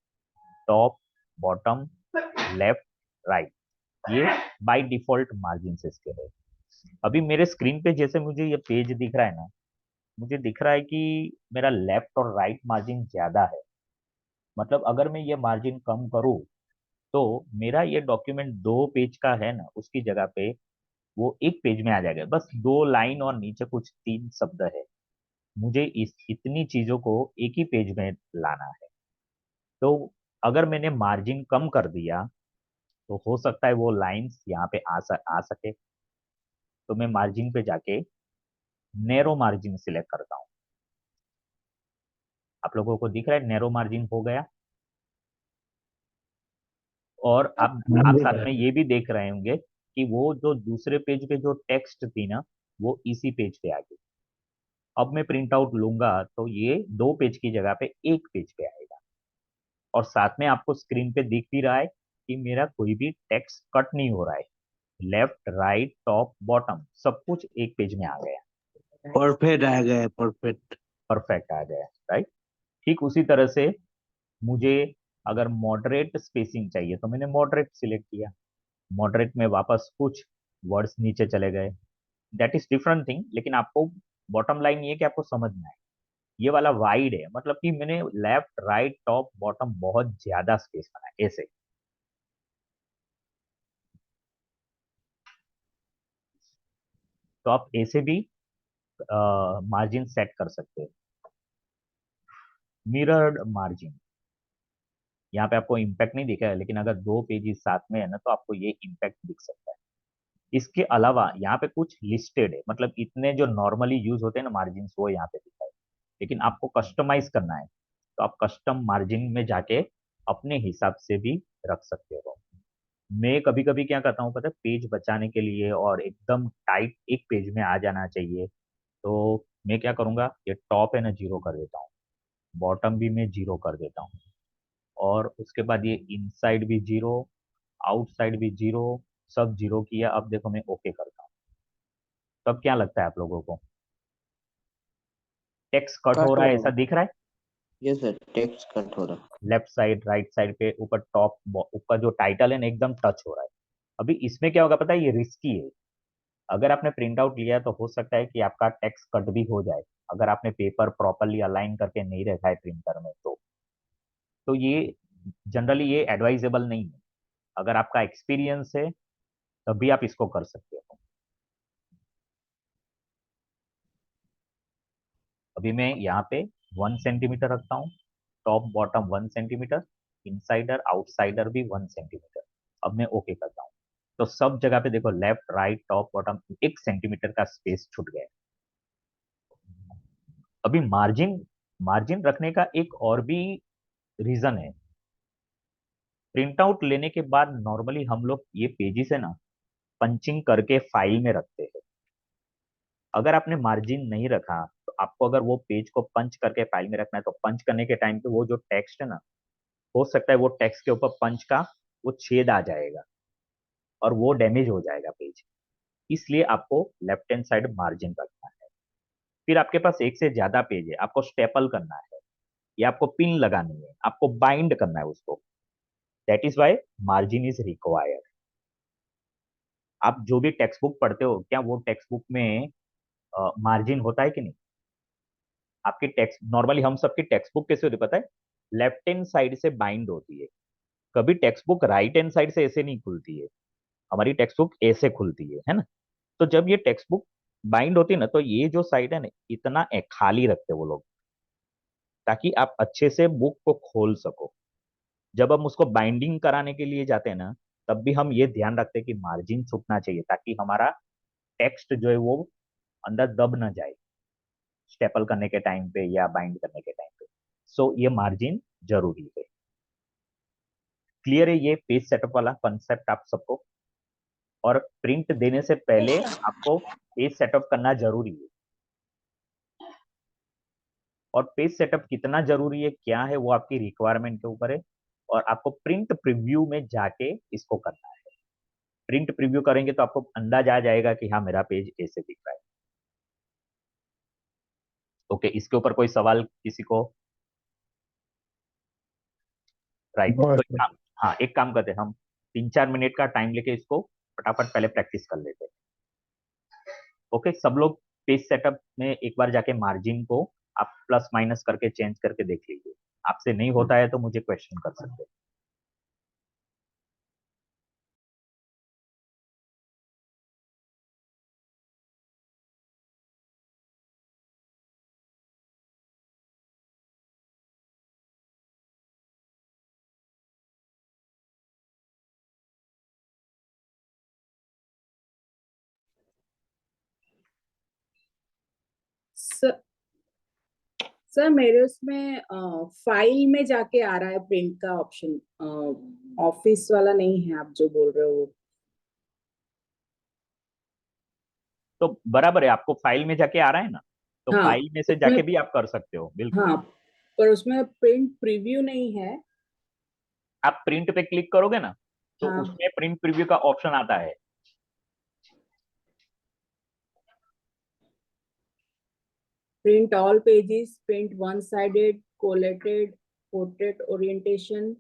टॉप, बॉटम, लेफ्ट, राइट, ये बाय डिफॉल्ट मार्जिन्स इसके है। अभी मेरे स्क्रीन पे जैसे मुझे ये पेज दिख रहा है ना, मुझे दिख रहा है कि मेरा लेफ्ट और राइट मार्जिन ज्यादा है। मतलब अगर मैं ये मार्जिन कम करूँ तो मेरा ये डॉक्यूमेंट 2 पेज का है ना, उसकी जगह पे वो 1 पेज में आ जाएगा। बस 2 लाइन और नीचे कुछ 3 शब्द है। मुझे इस इतनी चीजों को एक ही पेज में लाना है। तो अगर मैंने मार्जिन कम कर दिया तो हो सकता है वो लाइंस यहाँ पे आ सके। तो मैं मार्जिन पे जाके नैरो मार्जिन सिलेक्ट करता हूँ। आप लोगों को दिख रहा है नैरो मार्जिन हो गया। और आप साथ में ये भी देख रहे होंगे कि वो जो दूसरे पेज पे जो टेक्स्ट थी ना वो इसी पेज पे आ गई। अब मैं प्रिंट आउट लूंगा तो ये 2 पेज की जगह पे 1 पेज पे आएगा। और साथ में आपको स्क्रीन पे दिख भी रहा है कि मेरा कोई भी टेक्स्ट कट नहीं हो रहा है। लेफ्ट राइट टॉप बॉटम सब कुछ 1 पेज में आ गया। परफेक्ट आ गया, परफेक्ट। परफेक्ट आ गया, राइट। ठीक उसी तरह से मुझे अगर मॉडरेट स्पेसिंग चाहिए तो मैंने मॉडरेट सिलेक्ट किया। मॉडरेट में वापस कुछ वर्ड्स नीचे चले गए। दैट इज डिफरेंट थिंग, लेकिन आपको बॉटम लाइन ये कि आपको समझना है। ये वाला वाइड है मतलब कि मैंने लेफ्ट राइट टॉप बॉटम बहुत ज्यादा स्पेस बनाया ऐसे। तो आप ऐसे भी मार्जिन सेट कर सकते हो। मिरर्ड मार्जिन, यहाँ पे आपको इम्पैक्ट नहीं दिखेगा, लेकिन अगर 2 पेजेस साथ में है ना तो आपको ये इम्पैक्ट दिख सकता है। इसके अलावा यहाँ पे कुछ लिस्टेड है, मतलब इतने जो नॉर्मली यूज होते हैं ना मार्जिन वो यहाँ पे दिखाए। लेकिन आपको कस्टमाइज करना है तो आप कस्टम मार्जिन में जाके अपने हिसाब से भी रख सकते हो। मैं कभी कभी क्या करता हूँ पता है, पेज बचाने के लिए और एकदम टाइट एक पेज में आ जाना चाहिए, तो मैं क्या करूंगा, ये टॉप है ना 0 कर देता हूँ, बॉटम भी मैं 0 कर देता हूँ, और उसके बाद ये इनसाइड भी 0, आउटसाइड भी 0, सब 0 किया। अब देखो मैं ओके करता हूँ। तब क्या लगता है आप लोगों को, टेक्स्ट कट हो कट रहा हो है रहा ऐसा है। दिख रहा है? यस सर, टेक्स्ट कट हो रहा है। लेफ्ट साइड राइट साइड पे ऊपर टॉप ऊपर जो टाइटल है ना एकदम टच हो रहा है। अभी इसमें क्या होगा पता है, ये रिस्की है। अगर आपने प्रिंट आउट लिया है तो हो सकता है कि आपका टेक्स्ट कट भी हो जाए, अगर आपने पेपर प्रॉपरली अलाइन करके नहीं रखा है प्रिंटर में तो ये जनरली ये एडवाइजेबल नहीं है। अगर आपका एक्सपीरियंस है तभी आप इसको कर सकते हो। अभी मैं यहाँ पे 1 सेंटीमीटर रखता हूँ, top bottom 1 centimetre, insider outsider भी 1 सेंटीमीटर। अब मैं ओके करता हूँ तो सब जगह पे देखो left right top bottom 1 centimetre का स्पेस छूट गया। अभी मार्जिन मार्जिन रखने का एक और भी रीजन है। प्रिंट आउट लेने के बाद नॉर्मली हम लोग ये पेजेस है ना पंचिंग करके फाइल में रखते हैं। अगर आपने मार्जिन नहीं रखा तो आपको अगर वो पेज को पंच करके फाइल में रखना है तो पंच करने के टाइम पे वो जो टेक्स्ट है ना, हो सकता है वो टेक्स्ट के ऊपर पंच का वो छेद आ जाएगा और वो डैमेज हो जाएगा पेज। इसलिए आपको लेफ्ट हैंड साइड मार्जिन रखना है। फिर आपके पास एक से ज्यादा पेज है, आपको स्टेपल करना है या आपको पिन लगानी है, आपको बाइंड करना है उसको, that is why margin is required. आप जो भी टेक्स्ट बुक पढ़ते हो क्या वो टेक्स्ट बुक में मार्जिन होता है कि नहीं? आपकी टेक्स्ट नॉर्मली हम सबकी टेक्स्ट बुक कैसे होती है पता है, लेफ्ट हैंड साइड से बाइंड होती है। कभी text book right hand side से ऐसे नहीं खुलती है, हमारी टेक्स्ट बुक ऐसे खुलती है ना। तो जब ये टेक्स्ट बुक बाइंड होती है ना तो ये जो साइड है ना इतना खाली रखते हैं वो लोग, ताकि आप अच्छे से बुक को खोल सको। जब हम उसको बाइंडिंग कराने के लिए जाते हैं ना तब भी हम ये ध्यान रखते हैं कि मार्जिन छूटना चाहिए ताकि हमारा टेक्स्ट जो है वो अंदर दब ना जाए स्टेपल करने के टाइम पे या बाइंड करने के टाइम पे। सो ये मार्जिन जरूरी है। क्लियर है ये पेज सेटअप वाला कंसेप्ट आप सबको? और प्रिंट देने से पहले आपको पेज सेटअप करना जरूरी है। और पेज सेटअप कितना जरूरी है क्या है वो आपकी रिक्वायरमेंट के ऊपर है, और आपको प्रिंट प्रीव्यू में जाके इसको करना है। प्रिंट प्रीव्यू करेंगे तो आपको अंदाजा आ जाएगा कि हाँ मेरा पेज ऐसे दिख रहा है। ओके, इसके ऊपर कोई सवाल किसी को? राइट, तो हाँ एक काम करते हैं हम, 3-4 मिनट का टाइम लेके इसको फटाफट पहले प्रैक्टिस कर लेते हैं। ओके सब लोग पेज सेटअप में एक बार जाके मार्जिन को आप प्लस माइनस करके चेंज करके देख लीजिए। आपसे नहीं होता है तो मुझे क्वेश्चन कर सकते हैं। सर सर मेरे उसमें फाइल में जाके आ रहा है प्रिंट का ऑप्शन, ऑफिस वाला नहीं है आप जो बोल रहे हो वो। तो बराबर है, आपको फाइल में जाके आ रहा है ना, तो हाँ फाइल में से उसमें, जाके भी आप कर सकते हो, बिल्कुल। हाँ पर उसमें प्रिंट प्रीव्यू नहीं है। आप प्रिंट पे क्लिक करोगे ना, तो हाँ, उसमें प्रिंट प्रीव्यू का ऑप्शन आता है। Print all pages, print one sided, collated, portrait orientation,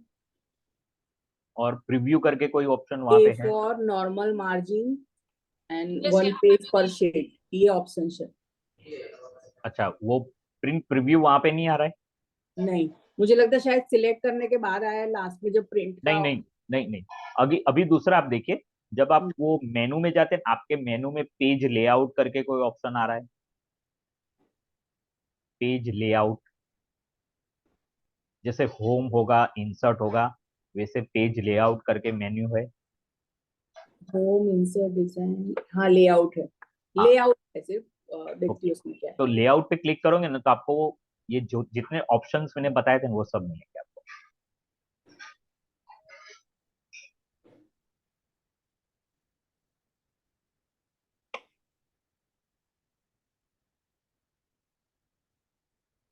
और प्रीव्यू करके कोई ऑप्शन वहां ए पे है? For normal margin and one page per sheet, ये ऑप्शन है। अच्छा, वो प्रिंट प्रीव्यू वहां पे नहीं आ रहा है? नहीं, मुझे लगता है शायद सिलेक्ट करने के बाद आया लास्ट में, जब प्रिंट का। नहीं नहीं, नहीं नहीं, अभी अभी दूसरा आप देखिए, जब आप वो मेनू में जाते हैं, आपके मेनू में पेज लेआउट करके कोई ऑप्शन आ रहा है, पेज लेआउट। जैसे होम होगा, इंसर्ट होगा, वैसे पेज लेआउट करके मेन्यू है। होम, इंसर्ट, डिजाइन, हाँ लेआउट है। हाँ, लेआउट है सिर्फ, देखती ओके। हूँ उसमें क्या है। तो लेआउट पे क्लिक करोगे ना, तो आपको ये जो जितने ऑप्शंस मैंने बताए थे वो सब मिलेंगे आपको।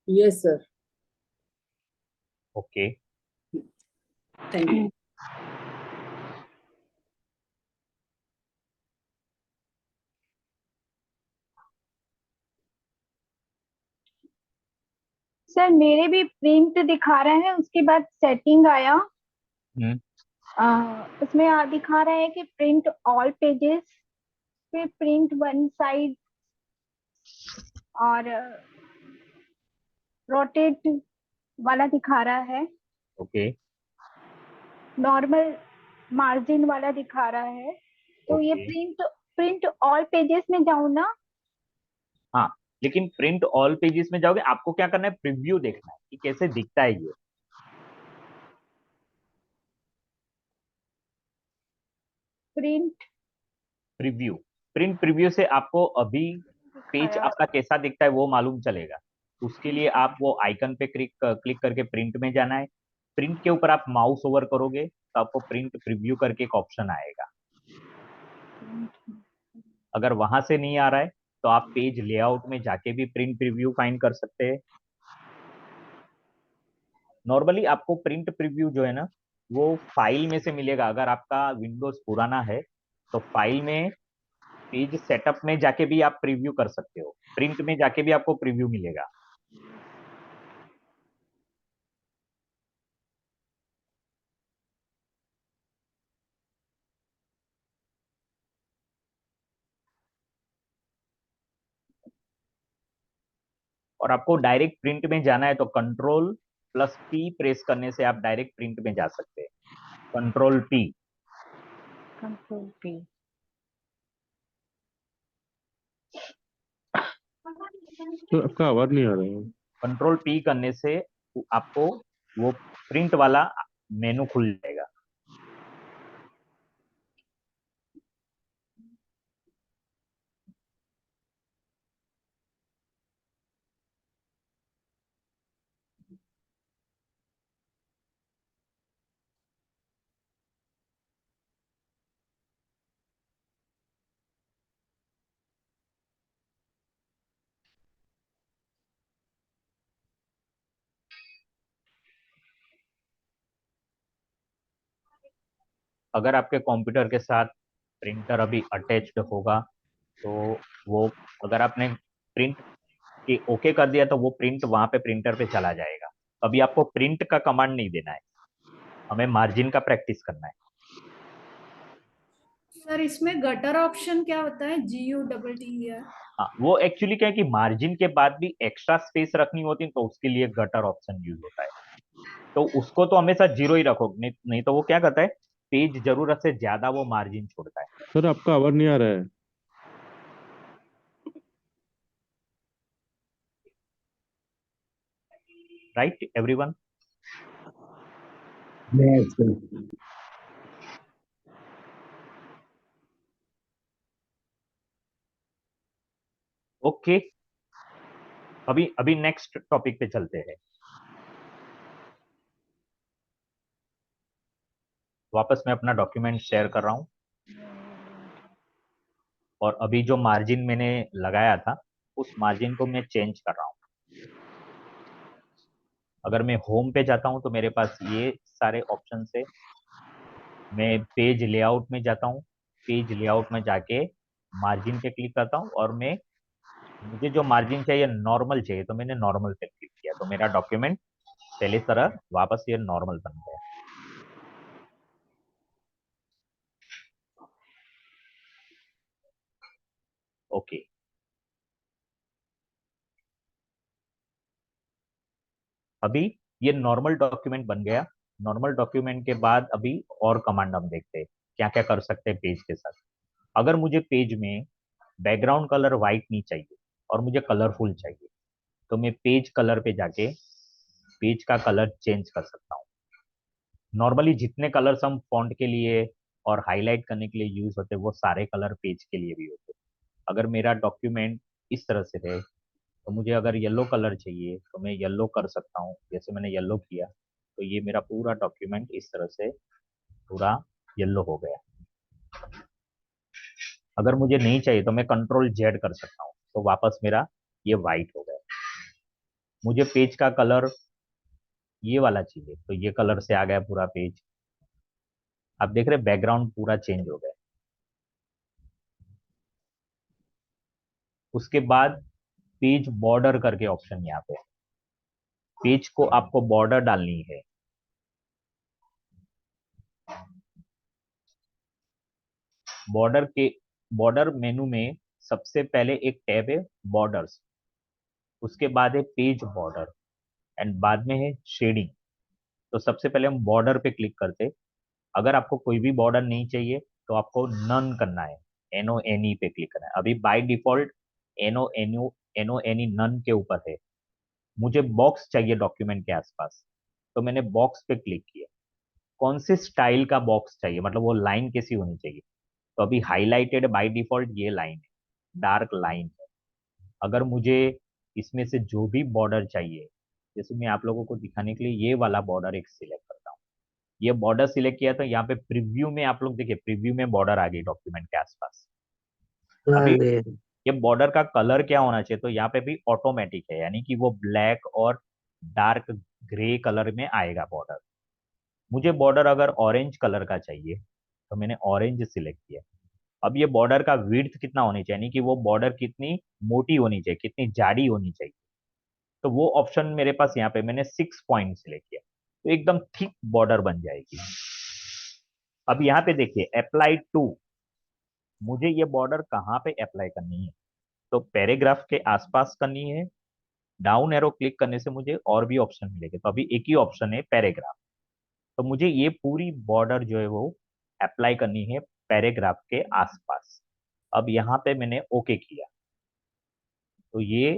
Yes sir, okay. Thank you. Sir मेरे भी प्रिंट दिखा रहा है, उसके बाद सेटिंग आया। हम्म। उसमें दिखा रहा है कि प्रिंट ऑल पेजेस, फिर प्रिंट वन साइड और रोटेट वाला दिखा रहा है, ओके। नॉर्मल मार्जिन वाला दिखा रहा है। तो ये okay. Print print all pages में जाऊं ना? हाँ, लेकिन प्रिंट ऑल पेजेस में जाओगे, आपको क्या करना है, प्रीव्यू देखना है कि कैसे दिखता है ये। प्रिंट प्रीव्यू, प्रिंट प्रीव्यू से आपको अभी दिखा पेज रहा आपका कैसा दिखता है वो मालूम चलेगा। उसके लिए आप वो आइकन पे क्लिक क्लिक करके प्रिंट में जाना है। प्रिंट के ऊपर आप माउस ओवर करोगे तो आपको प्रिंट प्रीव्यू करके एक ऑप्शन आएगा। अगर वहां से नहीं आ रहा है, तो आप पेज लेआउट में जाके भी प्रिंट प्रीव्यू फाइंड कर सकते हैं। नॉर्मली आपको प्रिंट प्रीव्यू जो है ना, वो फाइल में से मिलेगा। अगर आपका विंडोज पुराना है, तो फाइल में पेज सेटअप में जाके भी आप प्रीव्यू कर सकते हो, प्रिंट में जाके भी आपको प्रीव्यू मिलेगा। और आपको डायरेक्ट प्रिंट में जाना है, तो कंट्रोल प्लस पी प्रेस करने से आप डायरेक्ट प्रिंट में जा सकते हैं। Control P. Control P. तो आपका आवाज नहीं आ रहा है। कंट्रोल पी करने से आपको वो प्रिंट वाला मेनू खुल जाएगा। अगर आपके कंप्यूटर के साथ प्रिंटर अभी अटैच्ड होगा, तो वो, अगर आपने प्रिंट के ओके कर दिया, तो वो प्रिंट वहां पे प्रिंटर पे चला जाएगा। अभी आपको प्रिंट का कमांड नहीं देना है, हमें मार्जिन का प्रैक्टिस करना है। सर इसमें गटर ऑप्शन क्या होता है? GUTTER। हाँ, वो एक्चुअली क्या है कि मार्जिन के बाद भी एक्स्ट्रा स्पेस रखनी होती है, तो उसके लिए गटर ऑप्शन यूज होता है। तो उसको तो हमेशा जीरो ही रखो, नहीं तो वो क्या करता है, पेज जरूरत से ज्यादा वो मार्जिन छोड़ता है। सर आपका आवाज नहीं आ रहा है। Right everyone? Yes, sir. Okay. अभी अभी नेक्स्ट टॉपिक पे चलते हैं। वापस मैं अपना डॉक्यूमेंट शेयर कर रहा हूँ और अभी जो मार्जिन मैंने लगाया था उस मार्जिन को मैं चेंज कर रहा हूँ। अगर मैं होम पे जाता हूँ तो मेरे पास ये सारे ऑप्शन है। मैं पेज लेआउट में जाता हूँ, पेज लेआउट में जाके मार्जिन पे क्लिक करता हूँ और मैं मुझे जो मार्जिन चाहिए नॉर्मल चाहिए तो मैंने नॉर्मल पे क्लिक किया तो मेरा डॉक्यूमेंट पहले तरह वापस ये नॉर्मल बन गया। ओके, अभी ये नॉर्मल डॉक्यूमेंट बन गया। नॉर्मल डॉक्यूमेंट के बाद अभी और कमांड हम देखते हैं क्या क्या कर सकते हैं पेज के साथ। अगर मुझे पेज में बैकग्राउंड कलर वाइट नहीं चाहिए और मुझे कलरफुल चाहिए तो मैं पेज कलर पे जाके पेज का कलर चेंज कर सकता हूँ। नॉर्मली जितने कलर्स हम फॉन्ट के लिए और हाईलाइट करने के लिए यूज होते हैं वो सारे कलर पेज के लिए भी होते हैं। अगर मेरा डॉक्यूमेंट इस तरह से है तो मुझे अगर येलो कलर चाहिए तो मैं येलो कर सकता हूँ। जैसे मैंने येलो किया तो ये मेरा पूरा डॉक्यूमेंट इस तरह से पूरा येलो हो गया। अगर मुझे नहीं चाहिए तो मैं कंट्रोल जेड कर सकता हूँ तो वापस मेरा ये वाइट हो गया। मुझे पेज का कलर ये वाला चाहिए तो ये कलर से आ गया पूरा पेज। आप देख रहे बैकग्राउंड पूरा चेंज हो गया। उसके बाद पेज बॉर्डर करके ऑप्शन यहाँ पे, पेज को आपको बॉर्डर डालनी है। बॉर्डर के बॉर्डर मेनू में सबसे पहले एक टैब है बॉर्डर्स, उसके बाद है पेज बॉर्डर एंड बाद में है शेडिंग। तो सबसे पहले हम बॉर्डर पे क्लिक करते। अगर आपको कोई भी बॉर्डर नहीं चाहिए तो आपको नन करना है, NONE पे क्लिक करना है। अभी बाय डिफॉल्ट NONE नन के ऊपर है। मुझे बॉक्स चाहिए डॉक्यूमेंट के आसपास तो मैंने बॉक्स पे क्लिक किया। कौन से स्टाइल का बॉक्स चाहिए, मतलब वो लाइन कैसी होनी चाहिए। तो अभी हाईलाइटेड बाय डिफॉल्ट ये लाइन है, डार्क लाइन है। अगर मुझे इसमें से जो भी बॉर्डर चाहिए, जैसे मैं आप लोगों को दिखाने के लिए ये वाला बॉर्डर एक सिलेक्ट करता हूँ। ये बॉर्डर सिलेक्ट किया तो यहाँ पे प्रीव्यू में आप लोग देखिए प्रीव्यू में बॉर्डर आ गई डॉक्यूमेंट के आसपास। हाँ अभी जी। ये बॉर्डर का कलर क्या होना चाहिए तो यहाँ पे भी ऑटोमेटिक है, यानी कि वो ब्लैक और डार्क ग्रे कलर में आएगा बॉर्डर। मुझे बॉर्डर अगर ऑरेंज कलर का चाहिए तो मैंने ऑरेंज सिलेक्ट किया। अब ये बॉर्डर का विड्थ कितना होनी चाहिए, यानी कि वो बॉर्डर कितनी मोटी होनी चाहिए, कितनी जाड़ी होनी चाहिए। तो वो ऑप्शन मेरे पास यहाँ पे मैंने 6 पॉइंट सिलेक्ट किया तो एकदम थिक बॉर्डर बन जाएगी। अब यहाँ पे देखिए अप्लाई टू, मुझे ये बॉर्डर कहाँ पे अप्लाई करनी है तो पैराग्राफ के आसपास करनी है। डाउन एरो क्लिक करने से मुझे और भी ऑप्शन मिलेंगे तो अभी एक ही ऑप्शन है पैराग्राफ। तो मुझे ये पूरी बॉर्डर जो है वो अप्लाई करनी है पैराग्राफ के आसपास। अब यहाँ पे मैंने ओके किया तो ये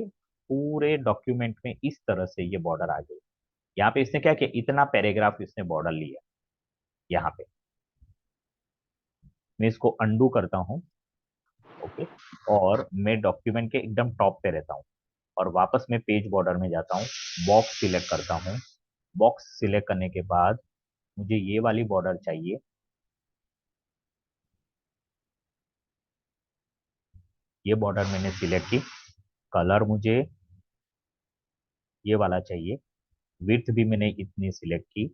पूरे डॉक्यूमेंट में इस तरह से ये बॉर्डर आ गई। यहाँ पे इसने क्या किया, इतना पैराग्राफ इसने बॉर्डर लिया। यहाँ पे मैं इसको अंडू करता हूँ। ओके, और मैं डॉक्यूमेंट के एकदम टॉप पे रहता हूँ और वापस मैं पेज बॉर्डर में जाता हूँ, बॉक्स सिलेक्ट करता हूँ। बॉक्स सिलेक्ट करने के बाद मुझे ये वाली बॉर्डर चाहिए। ये बॉर्डर मैंने सिलेक्ट की। कलर मुझे ये वाला चाहिए। विड्थ भी मैंने इतनी सिलेक्ट की।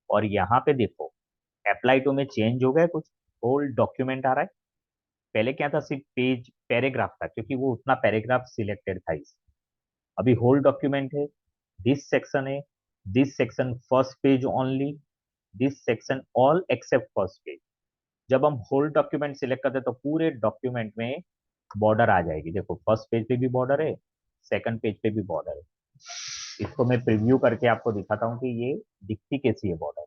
और यहाँ पे देखो अप्लाई टू में चेंज हो गया कुछ, होल डॉक्यूमेंट आ रहा है। पहले क्या था, सिर्फ पेज पैराग्राफ था क्योंकि वो उतना पैराग्राफ सिलेक्टेड था इस। अभी होल डॉक्यूमेंट है, दिस सेक्शन है, this section first page only, this section all except first page. जब हम होल डॉक्यूमेंट सिलेक्ट करते हैं तो पूरे डॉक्यूमेंट में बॉर्डर आ जाएगी। देखो फर्स्ट पेज पे भी बॉर्डर है, सेकंड पेज पे भी बॉर्डर है। इसको मैं प्रीव्यू करके आपको दिखाता हूँ कि ये दिखती कैसी है बॉर्डर।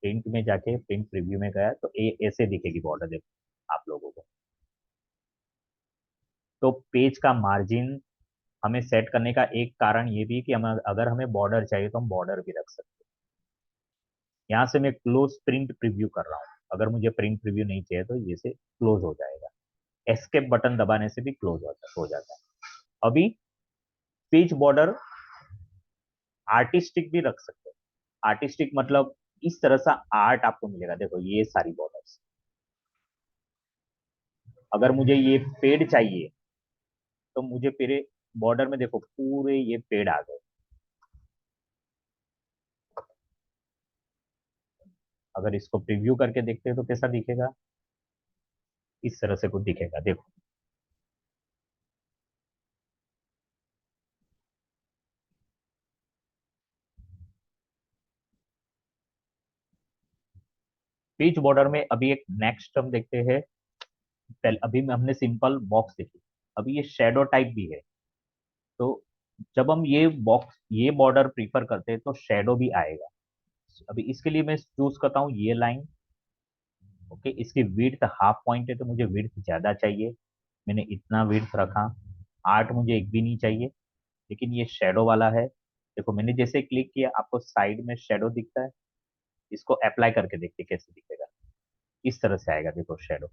प्रिंट में जाके प्रिंट प्रीव्यू में गया तो ऐसे दिखेगी बॉर्डर देखो आप लोगों को। तो पेज का मार्जिन हमें सेट करने का एक कारण ये भी कि हम अगर हमें बॉर्डर चाहिए तो हम बॉर्डर भी रख सकते हैं। यहाँ से मैं क्लोज प्रिंट प्रीव्यू कर रहा हूँ। अगर मुझे प्रिंट प्रीव्यू नहीं चाहिए तो ये से क्लोज हो जाएगा। एस्केप बटन दबाने से भी क्लोज हो जाता है। अभी पेज बॉर्डर आर्टिस्टिक भी रख सकते हो। आर्टिस्टिक मतलब इस तरह सा आर्ट आपको मिलेगा। देखो ये सारी बॉर्डर्स, अगर मुझे ये पेड़ चाहिए तो मुझे पूरे बॉर्डर में देखो पूरे ये पेड़ आ गए। अगर इसको प्रीव्यू करके देखते हैं तो कैसा दिखेगा, इस तरह से कुछ दिखेगा। देखो पेज बॉर्डर में अभी एक नेक्स्ट हम देखते हैं। पहले अभी में हमने सिंपल बॉक्स देखी, अभी ये शेडो टाइप भी है। तो जब हम ये बॉक्स ये बॉर्डर प्रीफर करते हैं तो शेडो भी आएगा। अभी इसके लिए मैं चूज करता हूँ ये लाइन। ओके, इसकी विड्थ हाफ पॉइंट है तो मुझे विड्थ ज्यादा चाहिए, मैंने इतना विड्थ रखा। आर्ट मुझे एक भी नहीं चाहिए, लेकिन ये शेडो वाला है। देखो मैंने जैसे क्लिक किया आपको साइड में शेडो दिखता है। इसको अप्लाई करके देखते कैसे दिखेगा। इस तरह से आएगा। देखो शेडो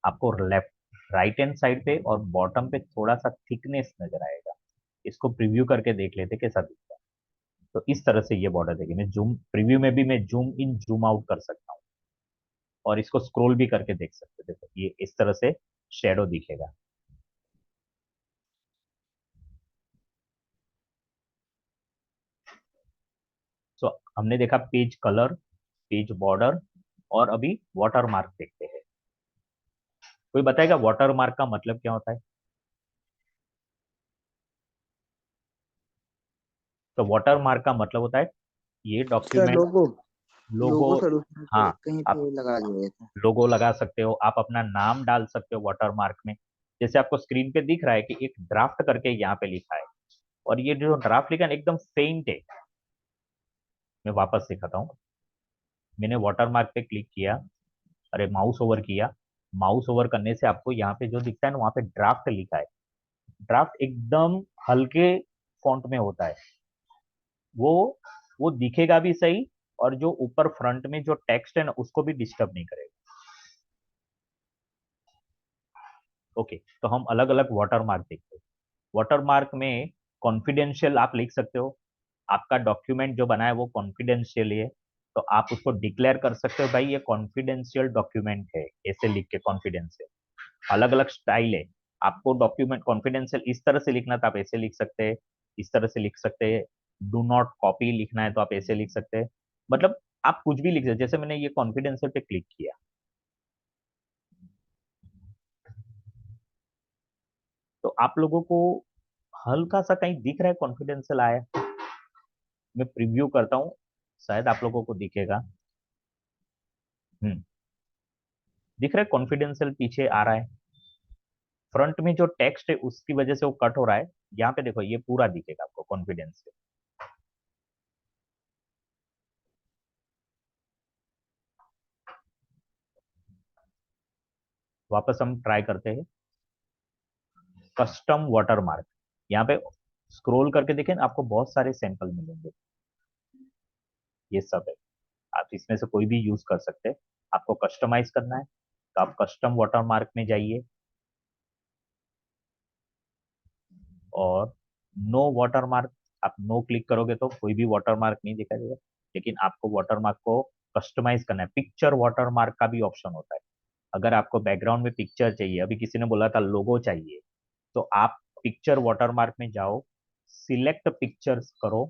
आपको लेफ्ट राइट हैंड साइड पे और बॉटम पे थोड़ा सा थिकनेस नजर आएगा। इसको प्रीव्यू करके देख लेते कैसा दिखता है। तो इस तरह से ये बॉर्डर देखिए, मैं जूम प्रीव्यू में भी मैं जूम इन जूम आउट कर सकता हूँ और इसको स्क्रॉल भी करके देख सकते हो। देखो ये इस तरह से शेडो दिखेगा। सो हमने देखा पेज कलर, पेज बॉर्डर, और अभी वाटर मार्क देखते हैं। कोई बताएगा वाटर मार्क का मतलब क्या होता है? तो वाटर मार्क का मतलब होता है ये सर डॉक्यूमेंट लोगो, लोगो। लोगो सर उसमें हाँ, कहीं आप पे लगा दिए थे। लोगो लगा सकते हो, आप अपना नाम डाल सकते हो वाटर मार्क में। जैसे आपको स्क्रीन पे दिख रहा है कि एक ड्राफ्ट करके यहाँ पे लिखा है, और ये जो ड्राफ्ट लिखा है एकदम फेंट है। मैं वापस दिखाता हूँ। मैंने वाटर मार्क पे क्लिक किया, अरे माउस ओवर किया। माउस ओवर करने से आपको यहाँ पे जो दिखता है ना, वहाँ पे ड्राफ्ट लिखा है। ड्राफ्ट एकदम हल्के फॉन्ट में होता है, वो वो दिखेगा भी सही, और जो ऊपर फ्रंट में जो टेक्स्ट है ना उसको भी डिस्टर्ब नहीं करेगा। ओके, तो हम अलग अलग वाटर मार्क देखते हैं। वाटर मार्क में कॉन्फिडेंशियल आप लिख सकते हो। आपका डॉक्यूमेंट जो बना है वो कॉन्फिडेंशियल है, तो आप उसको डिक्लेयर कर सकते हो भाई ये कॉन्फिडेंशियल डॉक्यूमेंट है, ऐसे लिख के कॉन्फिडेंशियल। अलग अलग स्टाइल है। आपको डॉक्यूमेंट कॉन्फिडेंशियल इस तरह से लिखना तो आप ऐसे लिख सकते हैं, इस तरह से लिख सकते हैं। डू नॉट कॉपी लिखना है तो आप ऐसे लिख सकते हैं। मतलब आप कुछ भी लिख सकते हैं। जैसे मैंने ये कॉन्फिडेंशियल पे क्लिक किया, तो आप लोगों को हल्का सा कहीं दिख रहा है कॉन्फिडेंशियल आया? मैं प्रीव्यू करता हूँ, शायद आप लोगों को दिखेगा। दिख रहा है कॉन्फिडेंशियल पीछे आ रहा है। फ्रंट में जो टेक्स्ट है उसकी वजह से वो कट हो रहा है। यहाँ पे देखो ये पूरा दिखेगा आपको कॉन्फिडेंशियल। वापस हम ट्राई करते हैं कस्टम वाटरमार्क। यहाँ पे स्क्रॉल करके देखें आपको बहुत सारे सैंपल मिलेंगे। ये सब है, आप इसमें से कोई भी यूज कर सकते हैं। आपको कस्टमाइज करना है तो आप कस्टम वाटरमार्क में जाइए, और नो वाटरमार्क, आप नो क्लिक करोगे तो कोई भी वाटरमार्क नहीं दिखाई देगा। लेकिन आपको वाटरमार्क को कस्टमाइज करना है। पिक्चर वाटरमार्क का भी ऑप्शन होता है। अगर आपको बैकग्राउंड में पिक्चर चाहिए, अभी किसी ने बोला था लोगो चाहिए, तो आप पिक्चर वाटरमार्क में जाओ, सिलेक्ट पिक्चर्स करो।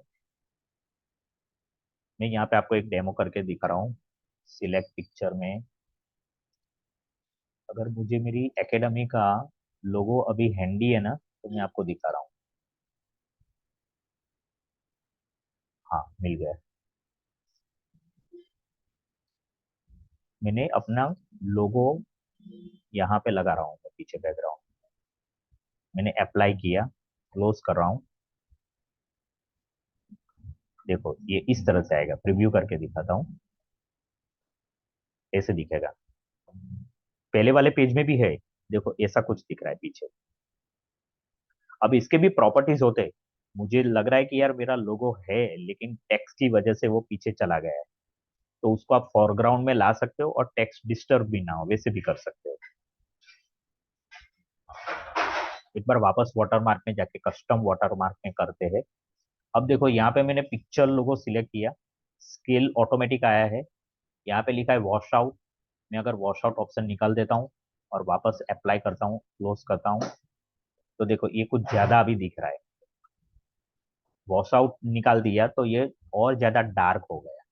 मैं यहाँ पे आपको एक डेमो करके दिखा रहा हूँ। सिलेक्ट पिक्चर में अगर मुझे मेरी एकेडमी का लोगो अभी हैंडी है ना, तो मैं आपको दिखा रहा हूँ। हाँ, मिल गया। मैंने अपना लोगो यहाँ पे लगा रहा हूँ पीछे बैकग्राउंड। मैंने अप्लाई किया, क्लोज कर रहा हूँ। देखो ये इस तरह से आएगा, प्रीव्यू करके दिखाता हूँ। ऐसे दिखेगा। पहले वाले पेज में भी है, देखो ऐसा कुछ दिख रहा है पीछे। अब इसके भी प्रॉपर्टीज होते हैं। मुझे लग रहा है कि यार मेरा लोगो है लेकिन टेक्स्ट की वजह से वो पीछे चला गया है, तो उसको आप फोरग्राउंड में ला सकते हो और टेक्स्ट डिस्टर्ब भी ना हो, वैसे भी कर सकते हो। एक बार वापस वाटरमार्क में जाके कस्टम वाटरमार्क में करते हैं। अब देखो यहाँ पे मैंने पिक्चर लोगो सिलेक्ट किया, स्केल ऑटोमेटिक आया है, यहाँ पे लिखा है वॉश आउट। मैं अगर वॉश आउट ऑप्शन निकाल देता हूँ और वापस अप्लाई करता हूँ, क्लोज करता हूँ, तो देखो ये कुछ ज्यादा अभी दिख रहा है। वॉश आउट निकाल दिया तो ये और ज्यादा डार्क हो गया।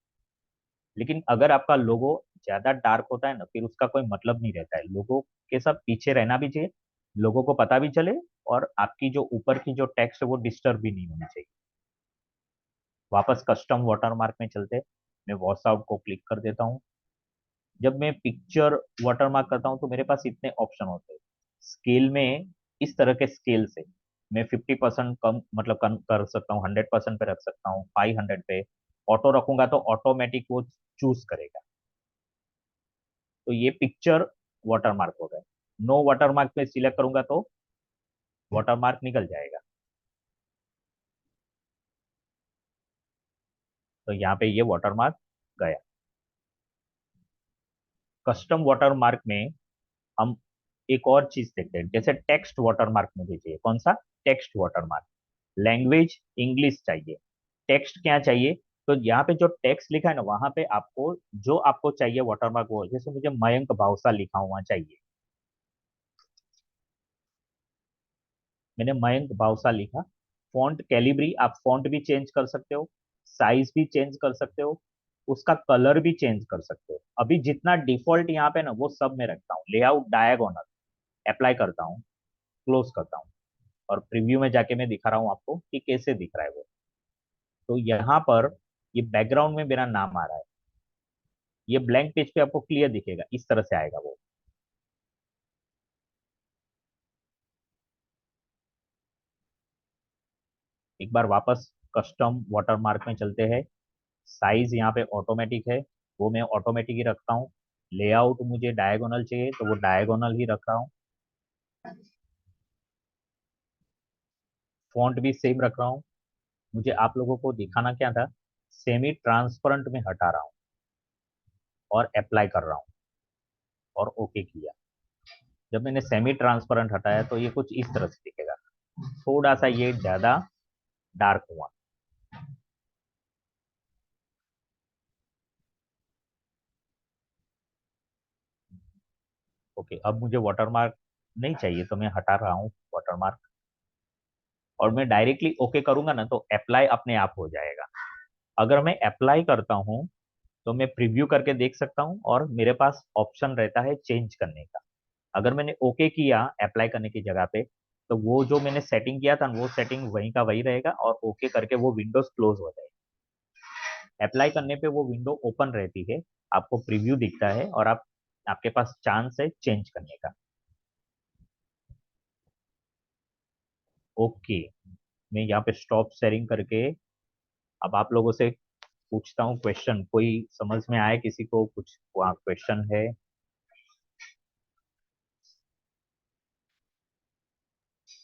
लेकिन अगर आपका लोगो ज्यादा डार्क होता है ना, फिर उसका कोई मतलब नहीं रहता है। लोगो के सब पीछे रहना भी चाहिए, लोगों को पता भी चले, और आपकी जो ऊपर की जो टेक्स्ट है वो डिस्टर्ब भी नहीं होनी चाहिए। वापस कस्टम वाटरमार्क में चलते, मैं वॉश आउट को क्लिक कर देता हूँ। जब मैं पिक्चर वाटरमार्क करता हूँ तो मेरे पास इतने ऑप्शन होते हैं। स्केल में इस तरह के स्केल से मैं 50% कम मतलब कम कर सकता हूँ, 100% पे रख सकता हूँ, 500 पे। ऑटो रखूंगा तो ऑटोमेटिक वो चूज करेगा। तो ये पिक्चर वाटरमार्क हो गए। नो वाटरमार्क पे सिलेक्ट करूंगा तो वाटरमार्क निकल जाएगा। तो यहाँ पे ये वाटरमार्क गया। कस्टम वाटरमार्क में हम एक और चीज देखते हैं, जैसे टेक्स्ट वाटरमार्क मुझे चाहिए। कौन सा? Text watermark. लैंग्वेज इंग्लिश चाहिए। टेक्स्ट क्या चाहिए? तो यहाँ पे जो टेक्स्ट लिखा है ना, वहां पे आपको जो आपको चाहिए वाटरमार्क वो, जैसे मुझे मयंक भावसा लिखा हुआ चाहिए, मैंने मयंक भावसा लिखा। फॉन्ट कैलिब्री, आप फॉन्ट भी चेंज कर सकते हो, साइज भी चेंज कर सकते हो, उसका कलर भी चेंज कर सकते हो। अभी जितना डिफॉल्ट यहाँ पे ना वो सब मैं रखता हूँ। लेआउट डायगोनल, अप्लाई करता हूँ, क्लोज करता हूँ, और प्रीव्यू में जाके मैं दिखा रहा हूँ आपको कि कैसे दिख रहा है वो। तो यहाँ पर ये बैकग्राउंड में मेरा नाम आ रहा है, ये ब्लैंक पेज पे आपको क्लियर दिखेगा, इस तरह से आएगा वो। एक बार वापस कस्टम वाटरमार्क में चलते हैं। साइज यहाँ पे ऑटोमेटिक है, वो मैं ऑटोमेटिक ही रखता हूँ। लेआउट मुझे डायगोनल चाहिए तो वो डायगोनल ही रख रहा हूँ। फॉन्ट भी सेम रख रहा हूँ। मुझे आप लोगों को दिखाना क्या था, सेमी ट्रांसपेरेंट में हटा रहा हूँ और अप्लाई कर रहा हूँ और ओके किया। जब मैंने सेमी ट्रांसपेरेंट हटाया तो ये कुछ इस तरह से दिखेगा। थोड़ा सा ये ज्यादा डार्क हुआ। ओके, अब मुझे वाटरमार्क नहीं चाहिए तो मैं हटा रहा हूँ वाटरमार्क, और मैं डायरेक्टली ओके करूंगा ना तो अप्लाई अपने आप हो जाएगा। अगर मैं अप्लाई करता हूँ तो मैं प्रीव्यू करके देख सकता हूँ और मेरे पास ऑप्शन रहता है चेंज करने का। अगर मैंने ओके किया अप्लाई करने की जगह पे, तो वो जो मैंने सेटिंग किया था वो सेटिंग वहीं का वही रहेगा, और ओके करके वो विंडोज क्लोज हो जाएगी। अप्लाई करने पे वो विंडो ओपन रहती है, आपको प्रीव्यू दिखता है, और आपके पास चांस है चेंज करने का। ओके, मैं यहाँ पे स्टॉप शेयरिंग करके अब आप लोगों से पूछता हूँ क्वेश्चन। कोई समझ में आए किसी को कुछ वहाँ क्वेश्चन है?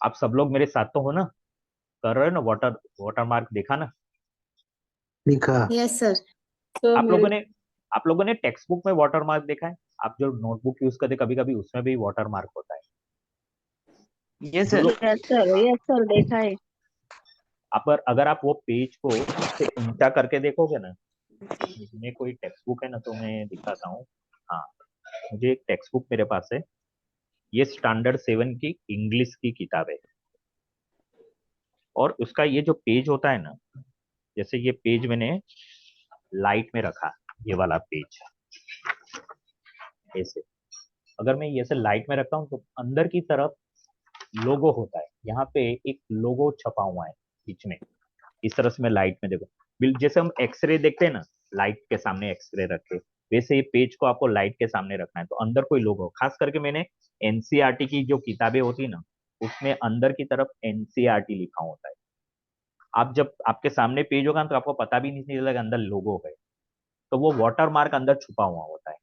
आप सब लोग मेरे साथ तो हो ना, कर रहे हो ना? वाटरमार्क देखा ना? लिखा। Yes sir. तो आप मेरे लोगों ने आप लोगों ने टेक्स्ट बुक में वाटरमार्क देखा है? आप जो नोटबुक यूज करते कभी कभी उसमें भी वाटरमार्क होता है। यस जो सर। लोग यस सर देखा है। अगर आप वो पेज को से ऊंचा करके देखोगे ना, मैं कोई टेक्स्ट बुक है ना तो मैं दिखाता हूँ। हाँ, मुझे एक टेक्स्ट बुक मेरे पास है, ये स्टैंडर्ड 7 की इंग्लिश की किताब है। और उसका ये जो पेज होता है ना, जैसे ये पेज मैंने लाइट में रखा, ये वाला पेज ऐसे, अगर मैं ये से लाइट में रखता हूँ तो अंदर की तरफ लोगो होता है। यहाँ पे एक लोगो छपा हुआ है बीच में, इस तरह से मैं लाइट में देखो, जैसे हम एक्सरे देखते हैं ना, लाइट के सामने एक्सरे रखे, वैसे ये पेज को आपको लाइट के सामने रखना है। तो अंदर कोई लोगो, खास करके मैंने एनसीईआरटी की जो किताबें होती है ना, उसमें अंदर की तरफ एनसीईआरटी लिखा होता है। आप जब आपके सामने पेज होगा ना, तो आपको पता भी नहीं चलेगा अंदर लोगो है, तो वो वाटर मार्क अंदर छुपा हुआ होता है।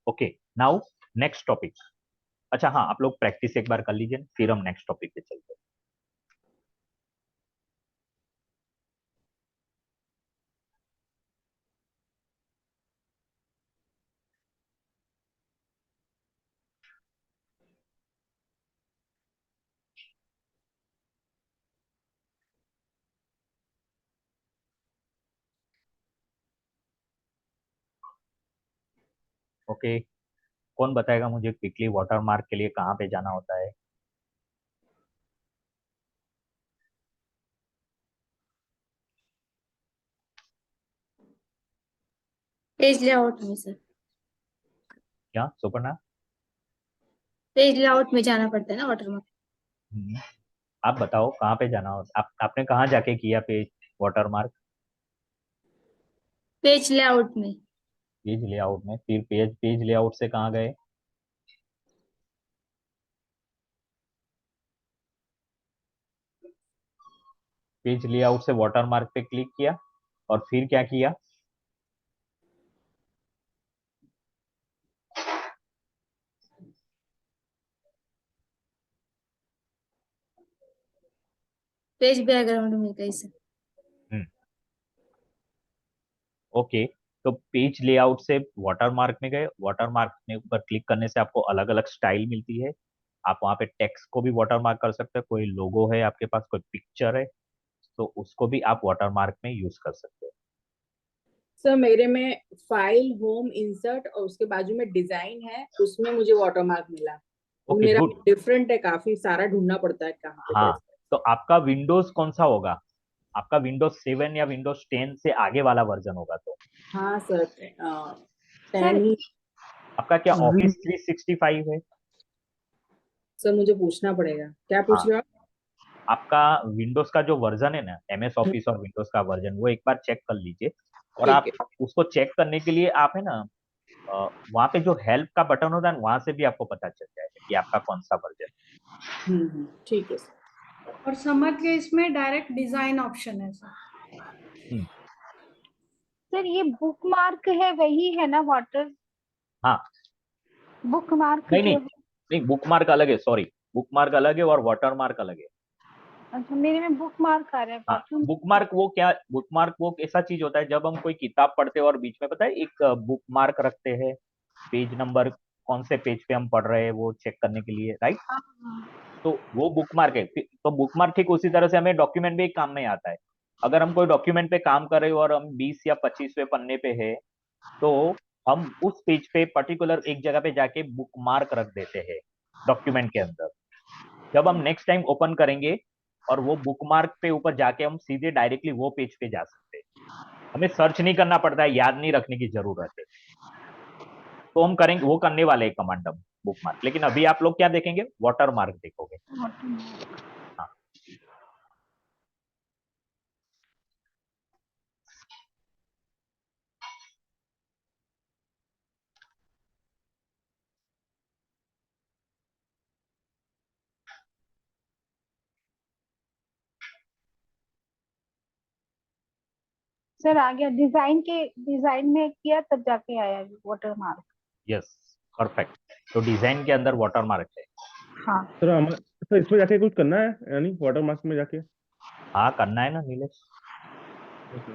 Okay, now next topic. अच्छा हाँ, आप लोग प्रैक्टिस एक बार कर लीजिए, फिर हम नेक्स्ट टॉपिक पे चलते हैं। ओके, कौन बताएगा मुझे क्विकली वाटर मार्क के लिए कहाँ पे जाना होता है? पेज लेआउट में सर, क्या सुपर्णा? पेज लेआउट में जाना पड़ता है ना वाटरमार्क। हम्म, आप बताओ कहाँ पे जाना होता? आपने कहाँ जाके किया page water mark? Page layout में। पेज लेआउट में, फिर पेज लेआउट से कहाँ गए? पेज लेआउट से वाटर मार्क पे क्लिक किया और फिर क्या किया? पेज बैकग्राउंड में गई सर। हम्म, ओके, तो पेज लेआउट से वाटर मार्क में गए। वाटर मार्क में ऊपर क्लिक करने से आपको अलग अलग स्टाइल मिलती है। आप वहाँ पे टेक्स्ट को भी वाटर मार्क कर सकते हैं, कोई लोगो है आपके पास, कोई पिक्चर है, तो उसको भी आप वाटर मार्क में यूज कर सकते हो। सर मेरे में फाइल, होम, इंसर्ट और उसके बाजू में डिजाइन है, उसमें मुझे वाटरमार्क मिला। वो ओके, मेरा गुड। डिफरेंट है, काफी सारा ढूंढना पड़ता है कहाँ पे हाँ, कैसे। तो आपका विंडोज कौन सा होगा? आपका विंडोज 7 या विंडोज 10 से आगे वाला वर्जन होगा तो? हाँ सर, सर 10 ही। आपका क्या विन ऑफिस 365 है? सर मुझे पूछना पड़ेगा, क्या पूछ हाँ, रहे हो आप? आपका विंडोज का जो वर्जन है ना, एमएस ऑफिस और विंडोज का वर्जन, वो एक बार चेक कर लीजिए। और ठीक आप है। उसको चेक करने के लिए आप है ना, वहाँ पे जो हेल्प का बटन होता है वहां से भी आपको पता चल जाएगा कि आपका कौन सा वर्जन। ठीक है सर। और समर के इसमें डायरेक्ट डिजाइन ऑप्शन है सर। सर ये बुक मार्क है वही है ना, वाटर हाँ, बुक मार्क नहीं जो नहीं है? नहीं, बुक मार्क अलग है, सॉरी। बुक मार्क अलग है और वाटर मार्क अलग है। अच्छा, मेरे में बुक मार्क आ रहा है, हाँ, वाटर। बुक मार्क वो क्या, बुक मार्क वो ऐसा चीज होता है जब हम कोई किताब पढ़ते हैं और बीच में पता है एक बुक मार्क रखते हैं, पेज नंबर, कौन से पेज पे हम पढ़ रहे हैं वो चेक करने के लिए, राइट? तो वो बुक मार्क है। तो बुक मार्क ठीक उसी तरह से हमें डॉक्यूमेंट में एक काम में आता है। अगर हम कोई डॉक्यूमेंट पे काम कर रहे हो और हम 20 या 25वें पन्ने पे है, तो हम उस पेज पे पर्टिकुलर एक जगह पे जाके बुक मार्क रख देते हैं डॉक्यूमेंट के अंदर। जब हम नेक्स्ट टाइम ओपन करेंगे और वो बुक मार्क पे ऊपर जाके हम सीधे डायरेक्टली वो पेज पे जा सकते हैं। हमें सर्च नहीं करना पड़ता है, याद नहीं रखने की जरूरत है। तो हम करेंगे, वो करने वाले हैं कमांड हम, बुक मार्क। लेकिन अभी आप लोग क्या देखेंगे? वाटर मार्क देखोगे। हाँ, सर आ गया, डिजाइन में किया तब जाके आया वाटर मार्क। Yes, perfect. तो डिजाइन के अंदर वाटर मार्क है। हाँ। सर सर इसमें जाके कुछ करना है, यानी वाटर मार्क में जाके? हाँ, करना है ना नीलेश। ओके।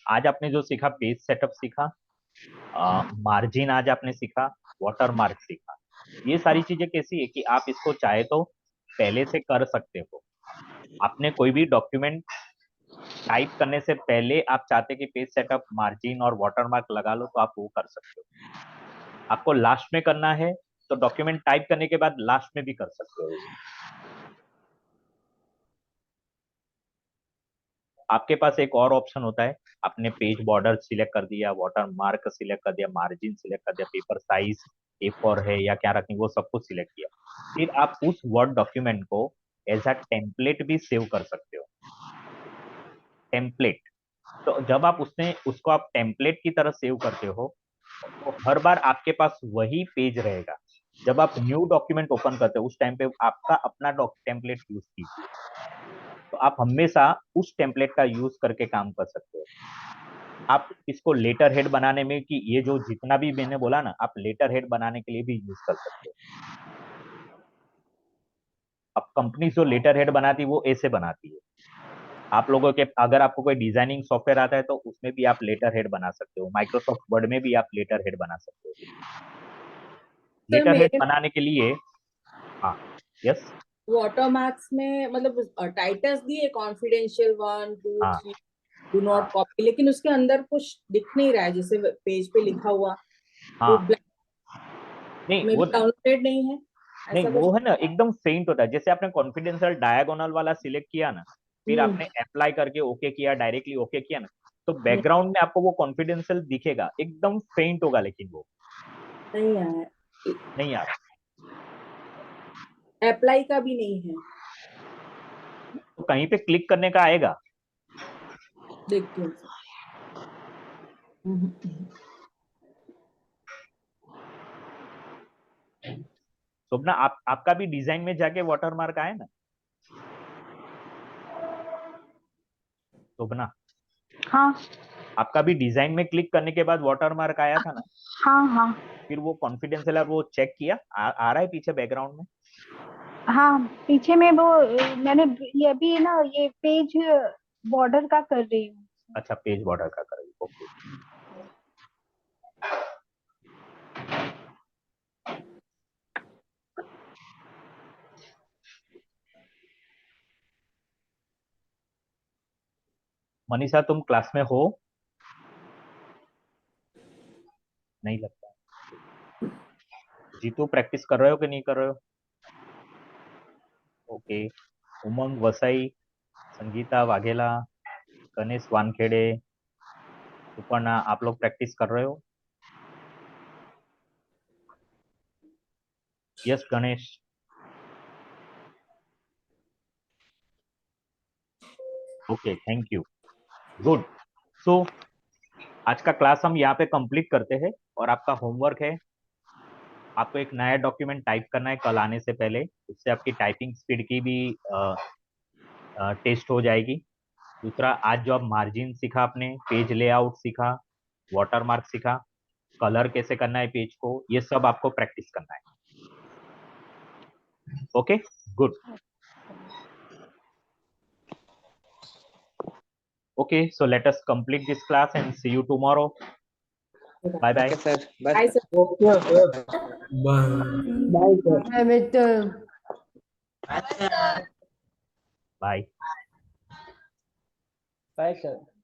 आज आपने जो सीखा, पेज सेटअप सीखा, मार्जिन आज आपने सीखा, वाटर मार्क सीखा। ये सारी चीजें कैसी है कि आप इसको चाहे तो पहले से कर सकते हो। आपने कोई भी डॉक्यूमेंट टाइप करने से पहले आप चाहते कि पेज सेटअप, मार्जिन और वाटर मार्क लगा लो, तो आप वो कर सकते हो। आपको लास्ट में करना है तो डॉक्यूमेंट टाइप करने के बाद लास्ट में भी कर सकते हो। आपके पास एक और ऑप्शन होता है, आपने पेज बॉर्डर सिलेक्ट कर दिया, वाटर मार्क सिलेक्ट कर दिया, मार्जिन सिलेक्ट कर दिया, पेपर साइज A4 है या क्या रखनी, वो सब कुछ सिलेक्ट किया। फिर आप उस वर्ड डॉक्यूमेंट को एज अ टेम्पलेट भी सेव कर सकते हो। टेम्पलेट, तो जब आप उसने उसको आप टेम्पलेट की तरह सेव करते हो, तो हर बार आपके पास वही पेज रहेगा। जब आप न्यू डॉक्यूमेंट ओपन करते हो उस टाइम पे आपका अपना टेम्पलेट यूज कीजिए। तो आप हमेशा उस टेम्पलेट का यूज करके काम कर सकते हो। आप इसको लेटर हेड बनाने में, कि ये जो जितना भी मैंने बोला ना, आप लेटर हेड बनाने के लिए भी यूज कर सकते हो। अब कंपनी जो लेटर हेड बनाती है वो ऐसे बनाती है। आप लोगों के, अगर आपको कोई डिजाइनिंग सॉफ्टवेयर आता है तो उसमें भी आप लेटर हेड बना सकते हो, माइक्रोसॉफ्ट वर्ड में भी आप लेटर हेड बना सकते हो। लेटर हेड मेरे बनाने के लिए, हाँ, यस, वाटर मार्क्स में मतलब टाइटल्स दिए कॉन्फिडेंशियल 1 2 हाँ 3 डू नॉट कॉपी, लेकिन उसके अंदर कुछ दिख नहीं रहा है जैसे पेज पे लिखा हुआ वो हाँ, ब्लैक नहीं में भी वो डाउनलोडेड नहीं है, नहीं ऐसा वो कुछ। है ना एकदम फेंट होता है। जैसे आपने कॉन्फिडेंशियल डायगोनल वाला सिलेक्ट किया ना, फिर हम्म आपने अप्लाई करके ओके किया, डायरेक्टली ओके किया ना, तो हम्म, बैकग्राउंड में आपको वो कॉन्फिडेंशियल दिखेगा, एकदम फेंट होगा, लेकिन वो नहीं आया, नहीं आ रहा। अप्लाई का भी नहीं है, तो कहीं पे क्लिक करने का आएगा। देखती हूँ। हम्म, शोभना, आपका भी डिजाइन में जाके वाटरमार्क आए ना शोभना? हाँ आपका भी डिजाइन में क्लिक करने के बाद वाटरमार्क आया था ना? हाँ हाँ फिर वो कॉन्फिडेंशियल वो चेक किया, आ रहा है पीछे बैकग्राउंड में? हाँ, पीछे में वो मैंने ये अभी ना ये पेज बॉर्डर का कर रही हूँ। अच्छा, पेज बॉर्डर का करेंगे, ओके। मनीषा, तुम क्लास में हो? नहीं लगता। जीतू, प्रैक्टिस कर रहे हो कि नहीं कर रहे हो? ओके। उमंग वसाई, संगीता वाघेला, गणेश वानखेड़े, सुपर्णा, आप लोग प्रैक्टिस कर रहे हो? Yes Ganesh. Okay, thank you, good. So आज का क्लास हम यहाँ पे कंप्लीट करते हैं, और आपका होमवर्क है, आपको एक नया डॉक्यूमेंट टाइप करना है कल आने से पहले। उससे आपकी टाइपिंग स्पीड की भी टेस्ट हो जाएगी। दूसरा, आज जो आप मार्जिन सीखा, आपने पेज लेआउट सीखा, वाटरमार्क सीखा, कलर कैसे करना है पेज को, ये सब आपको प्रैक्टिस करना है। Okay, good. Okay, so let us complete this class and see you tomorrow. Bye bye. Okay sir, bye I sir. Sir. Okay sir, bye sir. Bye. Bye sir.